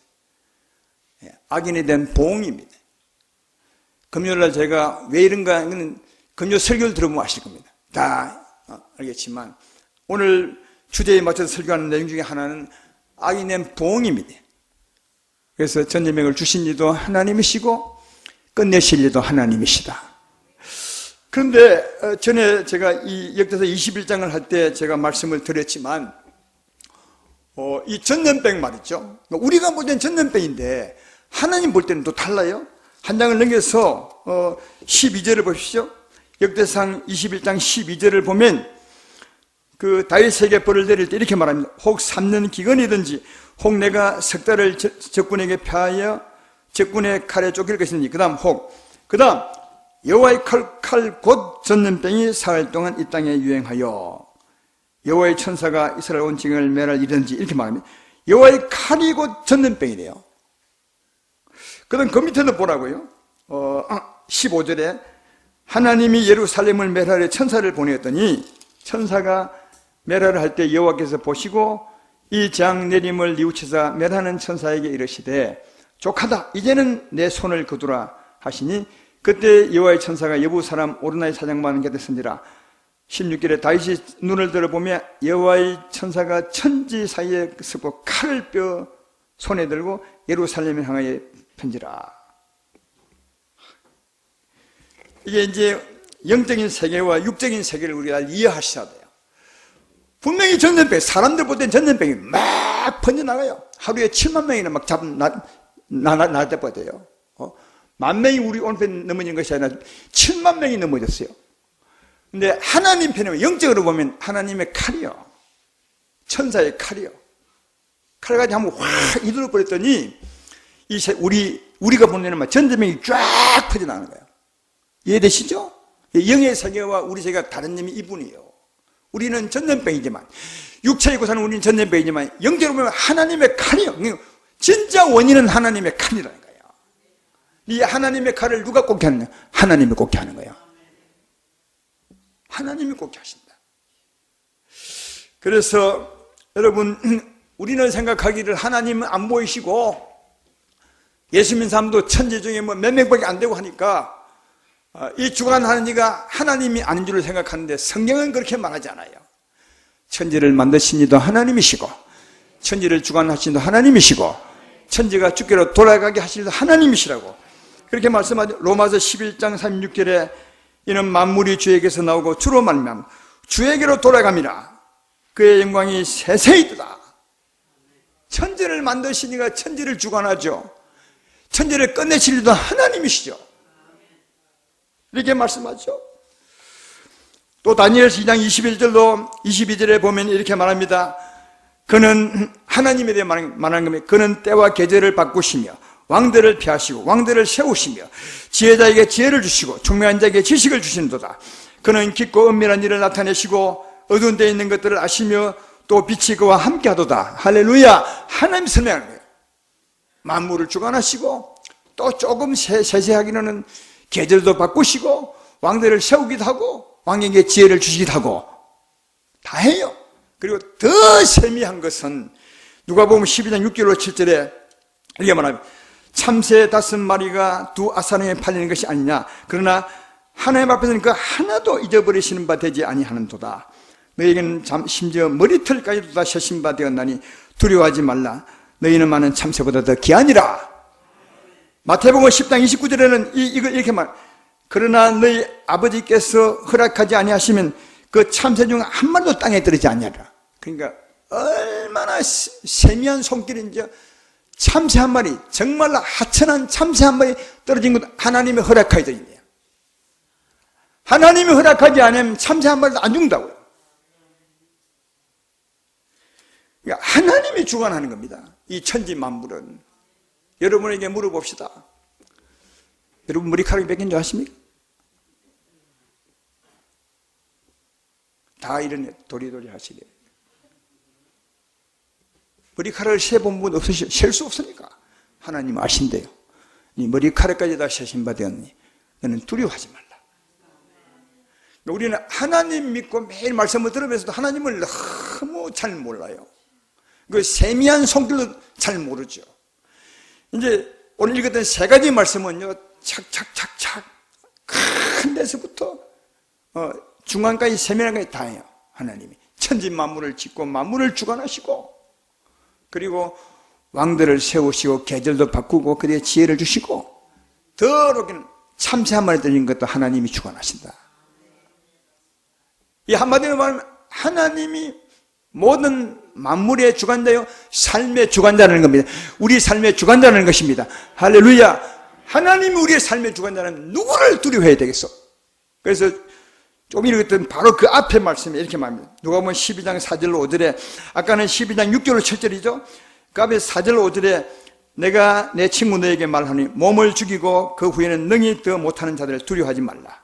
돼요. 악인에 대한 보응입니다. 금요일날 제가 왜 이런가 하는 금요 설교를 들어보면 아실 겁니다. 다 알겠지만 오늘 주제에 맞춰서 설교하는 내용 중에 하나는 악인에 대한 보응입니다. 그래서 전염병을 주신 이도 하나님이시고 끝내실 이도 하나님이시다. 그런데 전에 제가 이 역대서 21장을 할 때 제가 말씀을 드렸지만 이 전염병 말이죠. 우리가 볼 때는 전염병인데 하나님 볼 때는 또 달라요. 한 장을 넘겨서 12절을 보십시오. 역대상 21장 12절을 보면 그 다윗에게 벌을 내릴 때 이렇게 말합니다. 혹 3년 기근이든지 혹 내가 석 달을 적군에게 패하여 적군의 칼에 쫓길 것이니 그 다음 여호와의 칼 곧 전염병이 사흘 동안 이 땅에 유행하여 여호와의 천사가 이스라엘 온 징을 멸할 일이든지 이렇게 말합니다. 여호와의 칼이 곧 전염병이래요. 그 다음 그 밑에도 보라고요. 15절에 하나님이 예루살렘을 멸하려 천사를 보내었더니 천사가 멸하려 할 때 여호와께서 보시고 이 재앙 내림을 뉘우치사 멸하는 천사에게 이르시되 족하다 이제는 내 손을 거두라 하시니 그때 여호와의 천사가 여부 사람 오르나의 사장만 곁에 선지라. 16절에 다윗이 눈을 들어보며 여호와의 천사가 천지 사이에 서고 칼을 뼈 손에 들고 예루살렘을 향하여 편지라. 이게 이제 영적인 세계와 육적인 세계를 우리가 이해하셔야 돼요. 분명히 전염병, 사람들 볼 땐 전염병이 막 번져나가요. 하루에 7만 명이나 막 날 때 보대요. 10,000명이 우리 오늘 넘어진 것이 아니라 7만 명이 넘어졌어요. 근데 하나님 편에 영적으로 보면 하나님의 칼이요. 천사의 칼이요. 칼까지 한번 확 이들어 버렸더니 우리가 보내는 전염병이 쫙 퍼져나가는 거예요. 이해되시죠? 영의 세계와 우리 세계가 다른 점이 이분이에요. 우리는 전염병이지만 육체의 고사는 우리는 전염병이지만 영적으로 보면 하나님의 칼이요. 진짜 원인은 하나님의 칼이라는 거예요. 이 하나님의 칼을 누가 꽂게 하느냐? 하나님이 꽂게 하는 거예요. 하나님이 꽂게 하신다. 그래서 여러분 우리는 생각하기를 하나님은 안 보이시고 예수 믿는 사람도 천지 중에 몇 명밖에 안 되고 하니까 이 주관하는 이가 하나님이 아닌 줄을 생각하는데 성경은 그렇게 말하지 않아요. 천지를 만드신 이도 하나님이시고 천지를 주관하신 이도 하나님이시고 천지가 주께로 돌아가게 하신 이도 하나님이시라고 그렇게 말씀하죠. 로마서 11장 36절에 이는 만물이 주에게서 나오고 주로 말미암아 주에게로 돌아갑니다. 그의 영광이 세세이도다. 천지를 만드신 이가 천지를 주관하죠. 천지를 끝내실 이도 하나님이시죠. 이렇게 말씀하죠. 또 다니엘서 2장 21절도 22절에 보면 이렇게 말합니다. 그는 하나님에 대해 말하는 겁니다. 그는 때와 계절을 바꾸시며 왕들을 피하시고 왕들을 세우시며 지혜자에게 지혜를 주시고 총명한 자에게 지식을 주시는도다. 그는 깊고 은밀한 일을 나타내시고 어두운 데 있는 것들을 아시며 또 빛이 그와 함께 하도다. 할렐루야. 하나님 설명하는 거예요. 만물을 주관하시고 또 조금 세세하기는 계절도 바꾸시고 왕들을 세우기도 하고 왕에게 지혜를 주시기도 하고 다 해요. 그리고 더 세미한 것은 누가복음 12장 6절로 7절에 이렇게 말합니다. 참새 5마리가 두 아사랑에 팔리는 것이 아니냐. 그러나 하나님 앞에서는 그 하나도 잊어버리시는 바 되지 아니하는도다. 너희에게는 심지어 머리털까지도 다 셔신 바 되었나니 두려워하지 말라. 너희는 많은 참새보다 더 귀하니라. 마태복음 10장 29절에는 이걸 이렇게 말. 그러나 너희 아버지께서 허락하지 아니하시면 그 참새 중 한 마리도 땅에 떨어지지 아니하리라. 그러니까 얼마나 세미한 손길인지 참새 한 마리, 정말로 하천한 참새 한 마리 떨어진 것 하나님의 허락하여 있네요. 하나님이 허락하지 않으면 참새 한 마리도 안 죽는다고요. 그러니까 하나님이 주관하는 겁니다. 이 천지 만물은. 여러분에게 물어봅시다. 여러분 머리카락이 몇 개인 줄 아십니까? 다 이러네. 도리도리 하시네. 머리카락을 세본 분 없으시죠? 셀 수 없으니까. 하나님 아신대요. 이 머리카락까지 다 세신 바 되었니? 너는 두려워하지 말라. 우리는 하나님 믿고 매일 말씀을 들으면서도 하나님을 너무 잘 몰라요. 그 세미한 손길도 잘 모르죠. 이제 오늘 읽었던 세 가지 말씀은요, 착착착착 큰 데서부터 중간까지 세밀한 게 다예요. 하나님이 천지 만물을 짓고 만물을 주관하시고, 그리고 왕들을 세우시고 계절도 바꾸고 그들의 지혜를 주시고, 더럽게는 참새 한 마리 들린 것도 하나님이 주관하신다. 이 한마디로 말하면 하나님이 모든 만물의 주관자요, 삶의 주관자라는 겁니다. 우리 삶의 주관자라는 것입니다. 할렐루야. 하나님이 우리의 삶의 주관자는 누구를 두려워해야 되겠어? 그래서 좀 읽었던 바로 그 앞에 말씀에 이렇게 말합니다. 누가복음 12장 4절로 5절에, 아까는 12장 6절로 7절이죠. 그 앞에 4절로 5절에 내가 내 친구 너에게 말하니 몸을 죽이고 그 후에는 능히 더 못하는 자들을 두려워하지 말라.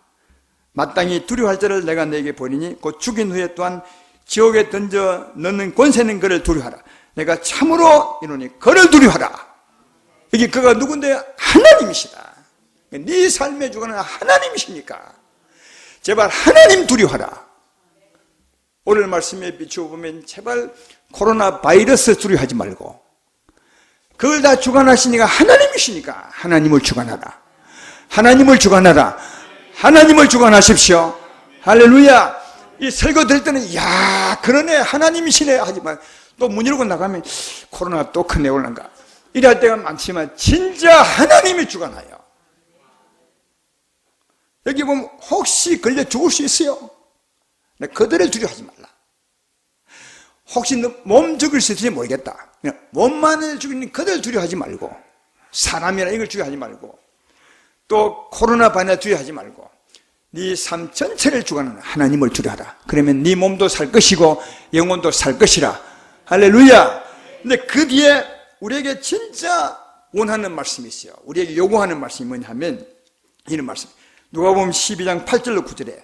마땅히 두려워할 자를 내가 너에게 보이니 곧 죽인 후에 또한 지옥에 던져 넣는 권세는 그를 두려워하라. 내가 참으로 이노니 그를 두려워하라. 이게 그가 누군데? 하나님이시다. 네 삶의 주관은 하나님이시니까 제발 하나님 두려워하라. 오늘 말씀에 비추어보면 제발 코로나 바이러스 두려워하지 말고, 그걸 다 주관하시니까 하나님이시니까 하나님을 주관하라. 하나님을 주관하라. 하나님을 주관하십시오. 할렐루야. 이 설교 될 때는 야 그러네 하나님이시네 하지만 또 문 열고 나가면 코로나 또 큰애 올란가 이래 할 때가 많지만 진짜 하나님이 주관하여. 여기 보면 혹시 걸려 죽을 수 있어요. 그들을 두려워하지 말라. 혹시 너 몸 죽일 수 있을지 모르겠다. 몸만을 죽이는 그들을 두려워하지 말고, 사람이나 이걸 두려워하지 말고, 또 코로나 바이러스 두려워하지 말고 네 삶 전체를 주관하는 하나님을 두려워하라. 그러면 네 몸도 살 것이고 영혼도 살 것이라. 할렐루야. 근데 그 뒤에 우리에게 진짜 원하는 말씀이 있어요. 우리에게 요구하는 말씀이 뭐냐 하면 이런 말씀. 누가복음 12장 8절로 9절에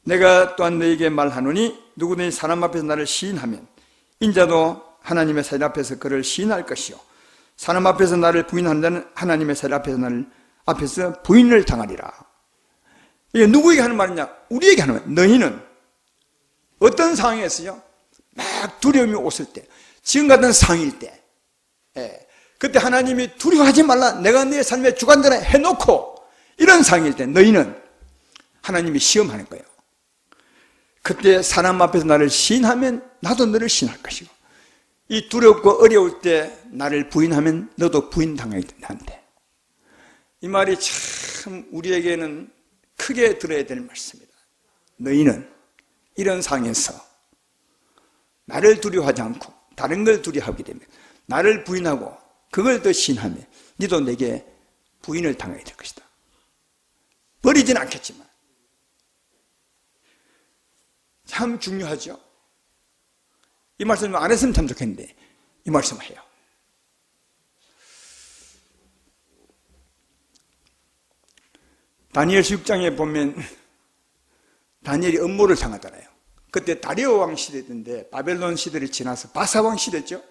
내가 또한 너에게 말하노니 누구든지 사람 앞에서 나를 시인하면 인자도 하나님의 사진 앞에서 그를 시인할 것이요 사람 앞에서 나를 부인하는 자는 하나님의 사진 앞에서 부인을 당하리라. 이게 누구에게 하는 말이냐? 우리에게 하는 말. 너희는 어떤 상황에서요? 막 두려움이 오실 때, 지금 같은 상황일 때, 그때 하나님이 두려워하지 말라, 내가 너의 삶의 주관자라 해놓고 이런 상황일 때 너희는 하나님이 시험하는 거예요. 그때 사람 앞에서 나를 시인하면 나도 너를 시인할 것이고, 이 두렵고 어려울 때 나를 부인하면 너도 부인당하게 된다는데, 이 말이 참 우리에게는 크게 들어야 될 말씀입니다. 너희는 이런 상황에서 나를 두려워하지 않고 다른 걸 두려워하게 되면, 나를 부인하고 그걸 더 시인하면 너도 내게 부인을 당하게 될 것이다. 버리진 않겠지만. 참 중요하죠. 이 말씀 안 했으면 참 좋겠는데 이 말씀을 해요. 다니엘서 6장에 보면 다니엘이 음모를 당하잖아요. 그때 다리오 왕 시대인데 바벨론 시대를 지나서 바사 왕 시대죠.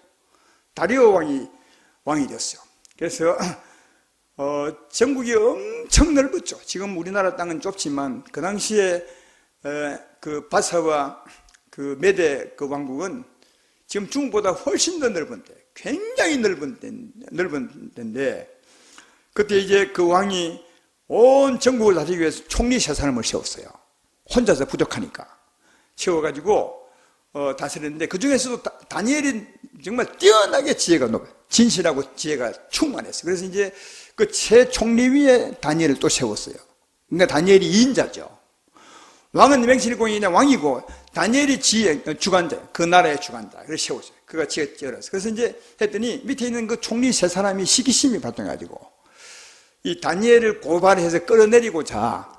다리오 왕이 됐어요. 그래서 전국이 엄청 넓었죠. 지금 우리나라 땅은 좁지만 그 당시에 그 바사와 그 메대 그 왕국은 지금 중국보다 훨씬 더 넓은데, 굉장히 넓은 데인데, 그때 이제 그 왕이 온 전국을 다스리기 위해서 총리 세사람을 세웠어요. 혼자서 부족하니까. 세워가지고 다스렸는데, 그 중에서도 다니엘이 정말 뛰어나게 지혜가 높아요. 진실하고 지혜가 충만했어요. 그래서 이제 그 최총리 위에 다니엘을 또 세웠어요. 그러니까 다니엘이 2인자죠. 왕은 맹신일공이냐 왕이고, 다니엘이 지혜 주관자예요. 그 나라의 주관자. 그래서 세웠어요. 그가 지혜 쩔었어요. 그래서 이제 했더니 밑에 있는 그 총리 세 사람이 시기심이 발동해가지고 이 다니엘을 고발해서 끌어내리고자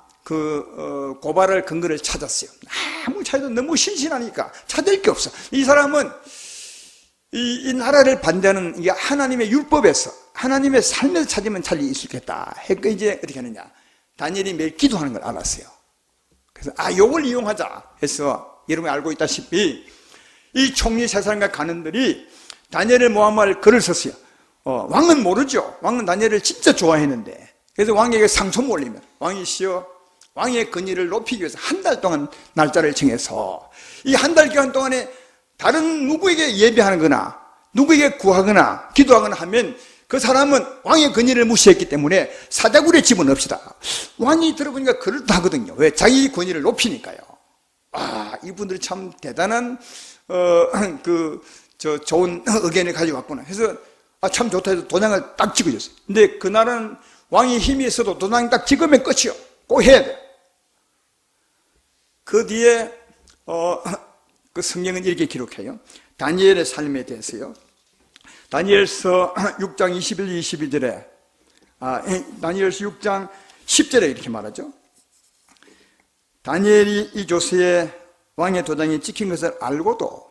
고발할 근거를 찾았어요. 아무 차이도 너무 신신하니까 찾을 게 없어. 이 사람은 이 나라를 반대하는 이게 하나님의 율법에서, 하나님의 삶에서 찾으면 잘 있을 겠다. 했고, 이제 어떻게 하느냐. 다니엘이 매일 기도하는 걸 알았어요. 그래서, 요걸 이용하자 해서, 여러분이 알고 있다시피, 이 총리 세 사람과 간원들이 다니엘을 모함할 글을 썼어요. 왕은 모르죠. 왕은 다니엘을 진짜 좋아했는데. 그래서 왕에게 상소문 올리면, 왕이시여, 왕의 권위를 높이기 위해서 한 달 동안 날짜를 정해서, 이 한 달 기간 동안에 다른 누구에게 예배하는 거나 누구에게 구하거나 기도하거나 하면 그 사람은 왕의 권위를 무시했기 때문에 사자굴에 집어넣읍시다. 왕이 들어보니까 그럴듯하거든요. 왜? 자기 권위를 높이니까요. 이분들이 참 대단한 좋은 의견을 가지고 왔구나. 그래서 참 좋다 해서 도장을 딱 찍어줬어요. 근데 그날은 왕이 힘이 있어도 도장 딱 찍으면 끝이요. 꼭 해야 돼요. 그 뒤에 그 성경은 이렇게 기록해요. 다니엘의 삶에 대해서요. 다니엘서 6장 21, 22절에 다니엘서 6장 10절에 이렇게 말하죠. 다니엘이 이 조서에 왕의 도장이 찍힌 것을 알고도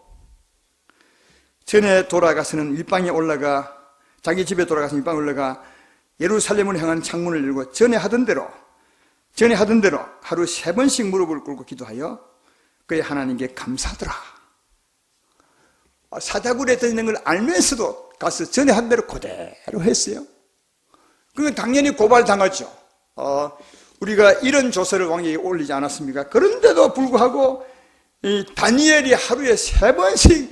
전에 돌아가서는 윗방에 올라가, 자기 집에 돌아가서 윗방에 올라가 예루살렘을 향한 창문을 열고 전에 하던 대로 하루 3번씩 무릎을 꿇고 기도하여 그의 하나님께 감사하더라. 사자굴에 들어있는 걸 알면서도 가서 전에 한 대로 그대로 했어요. 그러니까 당연히 고발당하죠. 우리가 이런 조서를 왕에게 올리지 않았습니까? 그런데도 불구하고 이 다니엘이 하루에 3번씩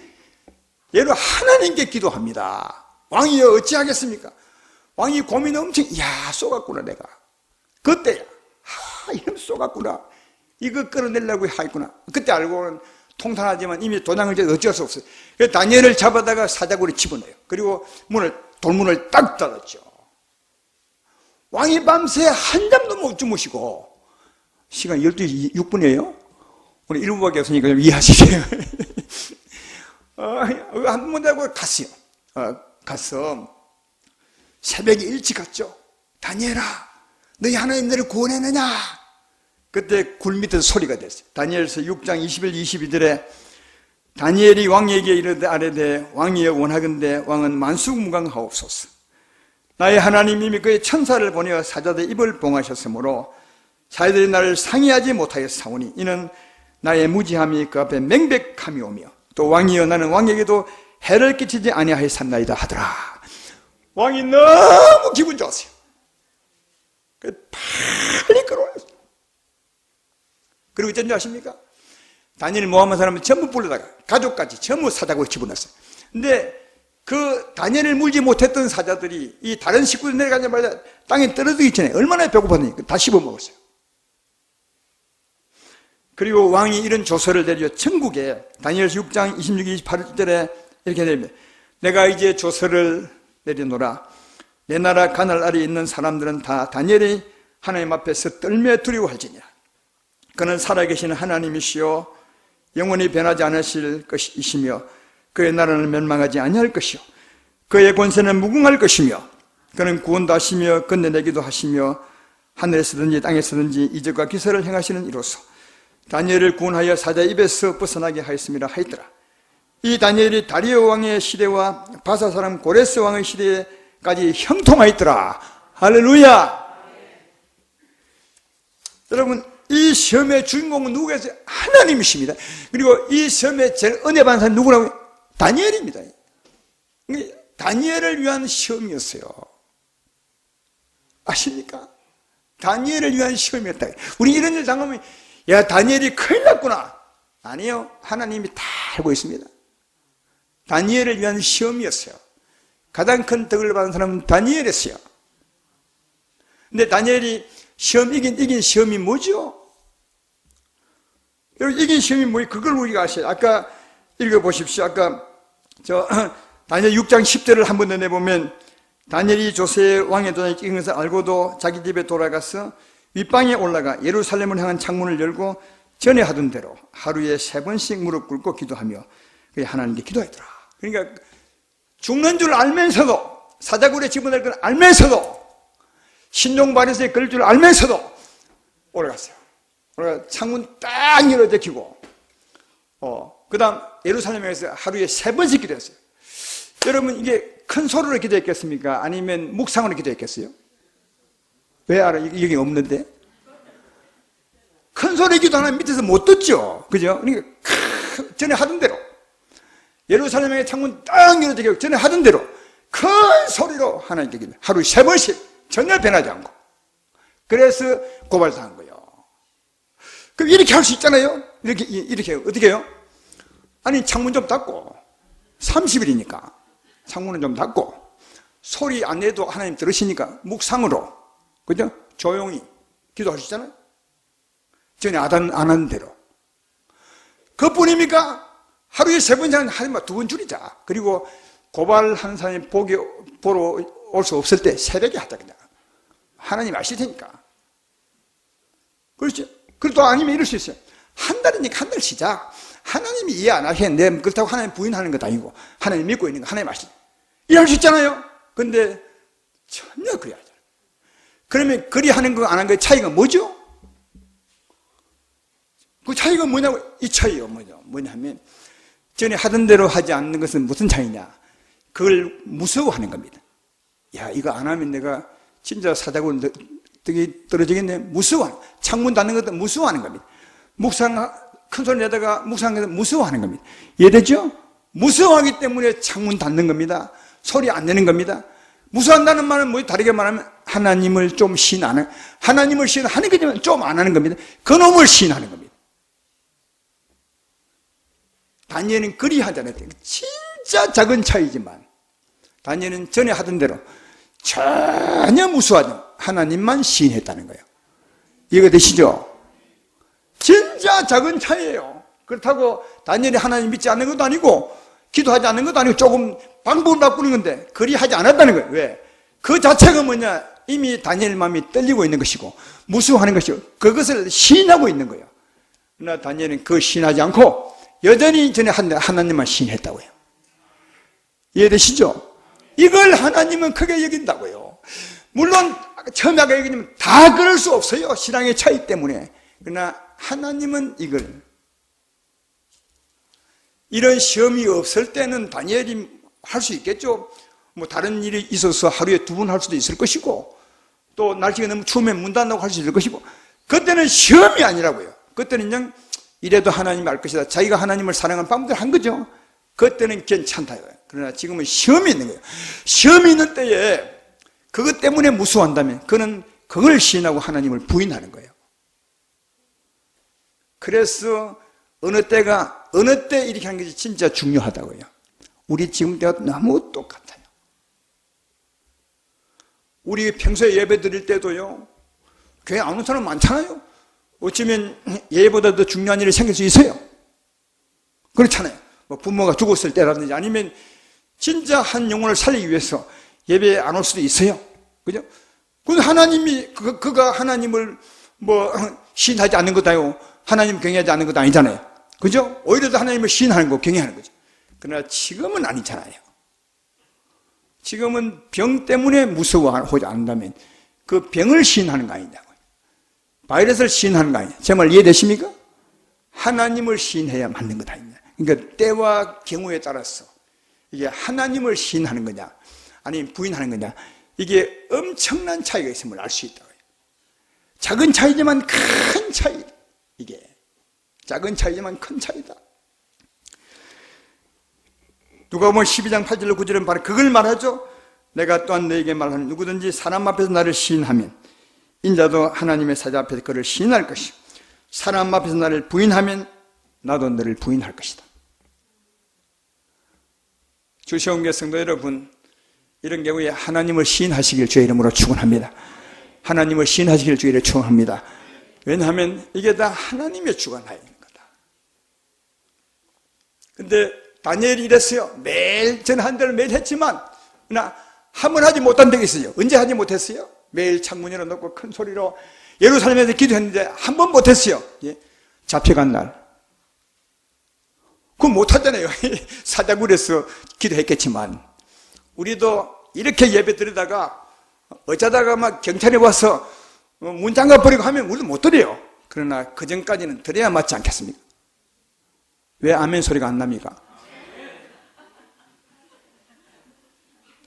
예로 하나님께 기도합니다. 왕이여 어찌하겠습니까? 왕이 고민 엄청, 쏘갔구나 내가. 그때야. 이름 쏘갔구나. 이거 끌어내려고 하겠구나. 그때 알고는 통탄하지만 이미 도장을 이제 어쩔 수 없어요. 그래서 다니엘을 잡아다가 사자굴에 집어넣어요. 그리고 돌문을 딱 닫았죠. 왕이 밤새 한잠도 못 주무시고, 시간 12시 6분이에요. 오늘 1부밖에 없으니까 좀 이해하시세요. 한 번 자고 갔어요. 가서 새벽에 일찍 갔죠. 다니엘아, 너희 하나님 너를 구원했느냐? 그때 굴 밑에서 소리가 됐어요. 다니엘서 6장 21, 22절에 다니엘이 왕에게 이르되 아뢰되 왕이여 원하건대 왕은 만수무강하옵소서. 나의 하나님이 그의 천사를 보내어 사자들의 입을 봉하셨으므로 사자들이 나를 상의하지 못하여 사오니 이는 나의 무지함이 그 앞에 명백함이 오며 또 왕이여 나는 왕에게도 해를 끼치지 아니하였사나이다 하더라. 왕이 너무 기분 좋았어요. 빨리 끌어올렸어요. 그리고 어쩐지 아십니까? 다니엘 모함한 사람은 전부 불러다가 가족까지 전부 사자굴에 집어넣었어요. 근데 그 다니엘을 물지 못했던 사자들이 이 다른 식구들 내려가자마자 땅에 떨어지기 전에 얼마나 배고팠는지 다 씹어먹었어요. 그리고 왕이 이런 조서를 내려 천국에 다니엘서 6장 26, 28절에 이렇게 내립니다. 내가 이제 조서를 내려놓으라. 내 나라 가날 아래에 있는 사람들은 다 다니엘이 하나님 앞에서 떨며 두려워할지니라. 그는 살아계시는 하나님이시요 영원히 변하지 않으실 것이시며 그의 나라는 멸망하지 아니할 것이요 그의 권세는 무궁할 것이며 그는 구원도 하시며 건너내기도 하시며 하늘에서든지 땅에서든지 이적과 기사를 행하시는 이로써 다니엘을 구원하여 사자 입에서 벗어나게 하였음이라 하였더라. 이 다니엘이 다리오 왕의 시대와 바사 사람 고레스 왕의 시대까지 형통하였더라. 할렐루야. 여러분, 이 시험의 주인공은 누구겠어요? 하나님이십니다. 그리고 이 시험의 제일 은혜 받은 사람이 누구라고요? 다니엘입니다. 다니엘을 위한 시험이었어요. 아십니까? 다니엘을 위한 시험이었다. 우리 이런 일 당하면 야 다니엘이 큰일 났구나. 아니요. 하나님이 다 알고 있습니다. 다니엘을 위한 시험이었어요. 가장 큰 덕을 받은 사람은 다니엘이었어요. 근데 다니엘이 이긴 시험이 뭐죠? 여러분, 이긴 시험이 뭐예요? 그걸 우리가 아셔요. 아까 읽어보십시오. 아까 다니엘 6장 10절을 한 번 더 내보면, 다니엘이 조세 왕의 도장에 찍은 것을 알고도 자기 집에 돌아가서 윗방에 올라가 예루살렘을 향한 창문을 열고 전에 하던 대로 하루에 3번씩 무릎 꿇고 기도하며 하나님께 기도했더라. 그러니까 죽는 줄 알면서도, 사자굴에 집어넣을 걸 알면서도, 신종발에서 그럴 줄 알면서도 올라갔어요. 올라가 창문 딱 열어 제키고, 그 다음 예루살렘에서 하루에 3번씩 기도했어요. 여러분, 이게 큰 소리로 기도했겠습니까? 아니면 묵상으로 기도했겠어요? 왜 알아? 여기 없는데? 큰 소리 기도하면 밑에서 못 듣죠? 그죠? 그러니까 전에 하던 대로, 예루살렘의 창문 딱 열어 제키고 전에 하던 대로 큰 소리로 하나님께 기도, 하루에 3번씩 전혀 변하지 않고. 그래서 고발당한 거예요. 그럼 이렇게 할 수 있잖아요? 이렇게 어떻게 해요? 아니, 창문 좀 닫고, 30일이니까 창문은 좀 닫고, 소리 안 내도 하나님 들으시니까 묵상으로, 그죠? 조용히 기도할 수 있잖아요? 전에 안 하는 대로. 그뿐입니까? 하루에 3번 하지만 2번 줄이자. 그리고 고발하는 사람이 보러 올 수 없을 때 새벽에 하자, 그냥. 하나님 아실 테니까. 그렇죠? 그래도 아니면 이럴 수 있어요. 한 달이니까 한 달 쉬자. 하나님이 이해 안 하겠네. 그렇다고 하나님 부인하는 것도 아니고, 하나님 믿고 있는 거 하나님 아시죠? 이해할 수 있잖아요? 근데 전혀 그리 하잖아요. 그러면 그리 하는 거 안 하는 거의 차이가 뭐죠? 그 차이가 뭐냐고, 이 차이가 뭐냐 하면, 전에 하던 대로 하지 않는 것은 무슨 차이냐? 그걸 무서워하는 겁니다. 야, 이거 안 하면 내가 진짜 사자굴 떨어지겠네. 무서워하는, 창문 닫는 것도 무서워하는 겁니다. 큰 소리 내다가 묵상해서 무서워하는 겁니다. 이해되죠? 무서워하기 때문에 창문 닫는 겁니다. 소리 안 내는 겁니다. 무서워한다는 말은 뭐 다르게 말하면 하나님을 좀 신하는, 하나님을 신하는 거지만 좀 안 하는 겁니다. 그놈을 신하는 겁니다. 다니엘은 그리 하잖아요. 진짜 작은 차이지만 다니엘은 전에 하던 대로 전혀 무수하지 하나님만 시인했다는 거예요. 이해가 되시죠? 진짜 작은 차이예요. 그렇다고 다니엘이 하나님 믿지 않는 것도 아니고 기도하지 않는 것도 아니고 조금 방법을 바꾸는 건데 그리 하지 않았다는 거예요. 왜? 그 자체가 뭐냐? 이미 다니엘 마음이 떨리고 있는 것이고 무수하는 것이고 그것을 시인하고 있는 거예요. 그러나 다니엘은 그거 시인하지 않고 여전히 전에 하나님만 시인했다고요. 이해되시죠? 이걸 하나님은 크게 여긴다고요. 물론 처음에 아까 얘기했지만 다 그럴 수 없어요. 신앙의 차이 때문에. 그러나 하나님은 이걸, 이런 시험이 없을 때는 다니엘이 할 수 있겠죠. 뭐 다른 일이 있어서 하루에 2번 할 수도 있을 것이고 또 날씨가 너무 추우면 문 닫는다고 할 수 있을 것이고 그때는 시험이 아니라고요. 그때는 그냥 이래도 하나님이 알 것이다. 자기가 하나님을 사랑하는 방법대로 한 거죠. 그때는 괜찮다. 그러나 지금은 시험이 있는 거예요. 시험이 있는 때에 그것 때문에 무수한다면 그는 그걸 시인하고 하나님을 부인하는 거예요. 그래서 어느 때 이렇게 하는 것이 진짜 중요하다고요. 우리 지금 때가 너무 똑같아요. 우리 평소에 예배 드릴 때도요, 교회 안 오는 사람 많잖아요. 어쩌면 예배보다 더 중요한 일이 생길 수 있어요. 그렇잖아요. 뭐 부모가 죽었을 때라든지 아니면 진짜 한 영혼을 살리기 위해서 예배에 안 올 수도 있어요. 그죠? 근데 하나님이, 그가 하나님을 뭐 시인하지 않는 것도 아니고 하나님 경외하지 않는 것도 아니잖아요. 그죠? 오히려 더 하나님을 시인하는 거, 경외하는 거죠. 그러나 지금은 아니잖아요. 지금은 병 때문에 무서워하지 않는다면 그 병을 시인하는 거 아니냐고요. 바이러스를 시인하는 거 아니냐. 제 말 이해되십니까? 하나님을 시인해야 맞는 것 아니냐. 그러니까 때와 경우에 따라서 이게 하나님을 시인하는 거냐 아니면 부인하는 거냐 이게 엄청난 차이가 있음을 알 수 있다고요. 작은 차이지만 큰 차이. 이게 작은 차이지만 큰 차이다. 누가복음 12장 8절로 9절은 바로 그걸 말하죠. 내가 또한 너에게 말하는 누구든지 사람 앞에서 나를 시인하면 인자도 하나님의 사자 앞에서 그를 시인할 것이요 사람 앞에서 나를 부인하면 나도 너를 부인할 것이다. 주시온교회 성도 여러분, 이런 경우에 하나님을 시인하시길 주의 이름으로 축원합니다. 하나님을 시인하시길 주의 이름으로 축원합니다. 왜냐하면 이게 다 하나님의 주관하에 있는 거다. 근데 다니엘이 이랬어요. 매일 전 한 대를 매일 했지만 나 한 번 하지 못한 적이 있어요. 언제 하지 못했어요? 매일 창문 열어놓고 큰 소리로 예루살렘에서 기도했는데 한 번 못했어요. 예? 잡혀간 날. 그거 못하잖아요. 사자굴에서 기도했겠지만 우리도 이렇게 예배 드리다가 어쩌다가 막 경찰이 와서 문 잠가 버리고 하면 우리도 못 드려요. 그러나 그 전까지는 드려야 맞지 않겠습니까? 왜 아멘 소리가 안 납니까?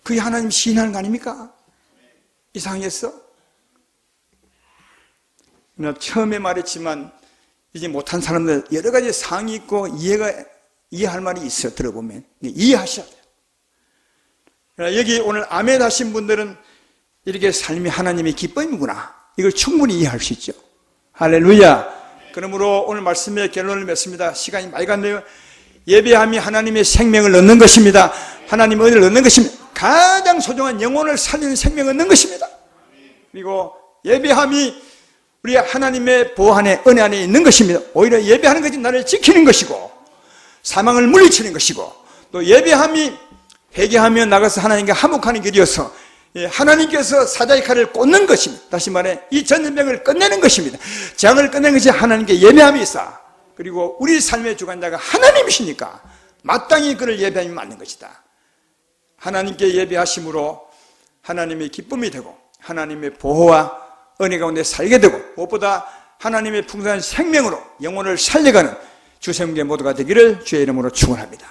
그게 하나님 시인하는 거 아닙니까? 이상했어? 처음에 말했지만 이제 못한 사람들 여러 가지 상이 있고 이해할 말이 있어요. 들어보면 이해하셔야 돼요. 여기 오늘 아멘 하신 분들은 이렇게 삶이 하나님의 기쁨이구나, 이걸 충분히 이해할 수 있죠. 할렐루야. 그러므로 오늘 말씀의 결론을 맺습니다. 시간이 많이 갔네요. 예배함이 하나님의 생명을 얻는 것입니다. 하나님의 은혜를 얻는 것입니다. 가장 소중한 영혼을 살리는 생명을 얻는 것입니다. 그리고 예배함이 우리 하나님의 보호 안에, 은혜 안에 있는 것입니다. 오히려 예배하는 것이 나를 지키는 것이고 사망을 물리치는 것이고, 또 예배함이 회개하며 나가서 하나님과 화목하는 길이어서 하나님께서 사자의 칼을 꽂는 것입니다. 다시 말해 이 전쟁을 끝내는 것입니다. 재앙을 끝내는 것이 하나님께 예배함이 있어. 그리고 우리 삶의 주관자가 하나님이시니까 마땅히 그를 예배함이 맞는 것이다. 하나님께 예배하심으로 하나님의 기쁨이 되고 하나님의 보호와 은혜 가운데 살게 되고, 무엇보다 하나님의 풍성한 생명으로 영혼을 살려가는 주생계 모두가 되기를 주의 이름으로 축원합니다.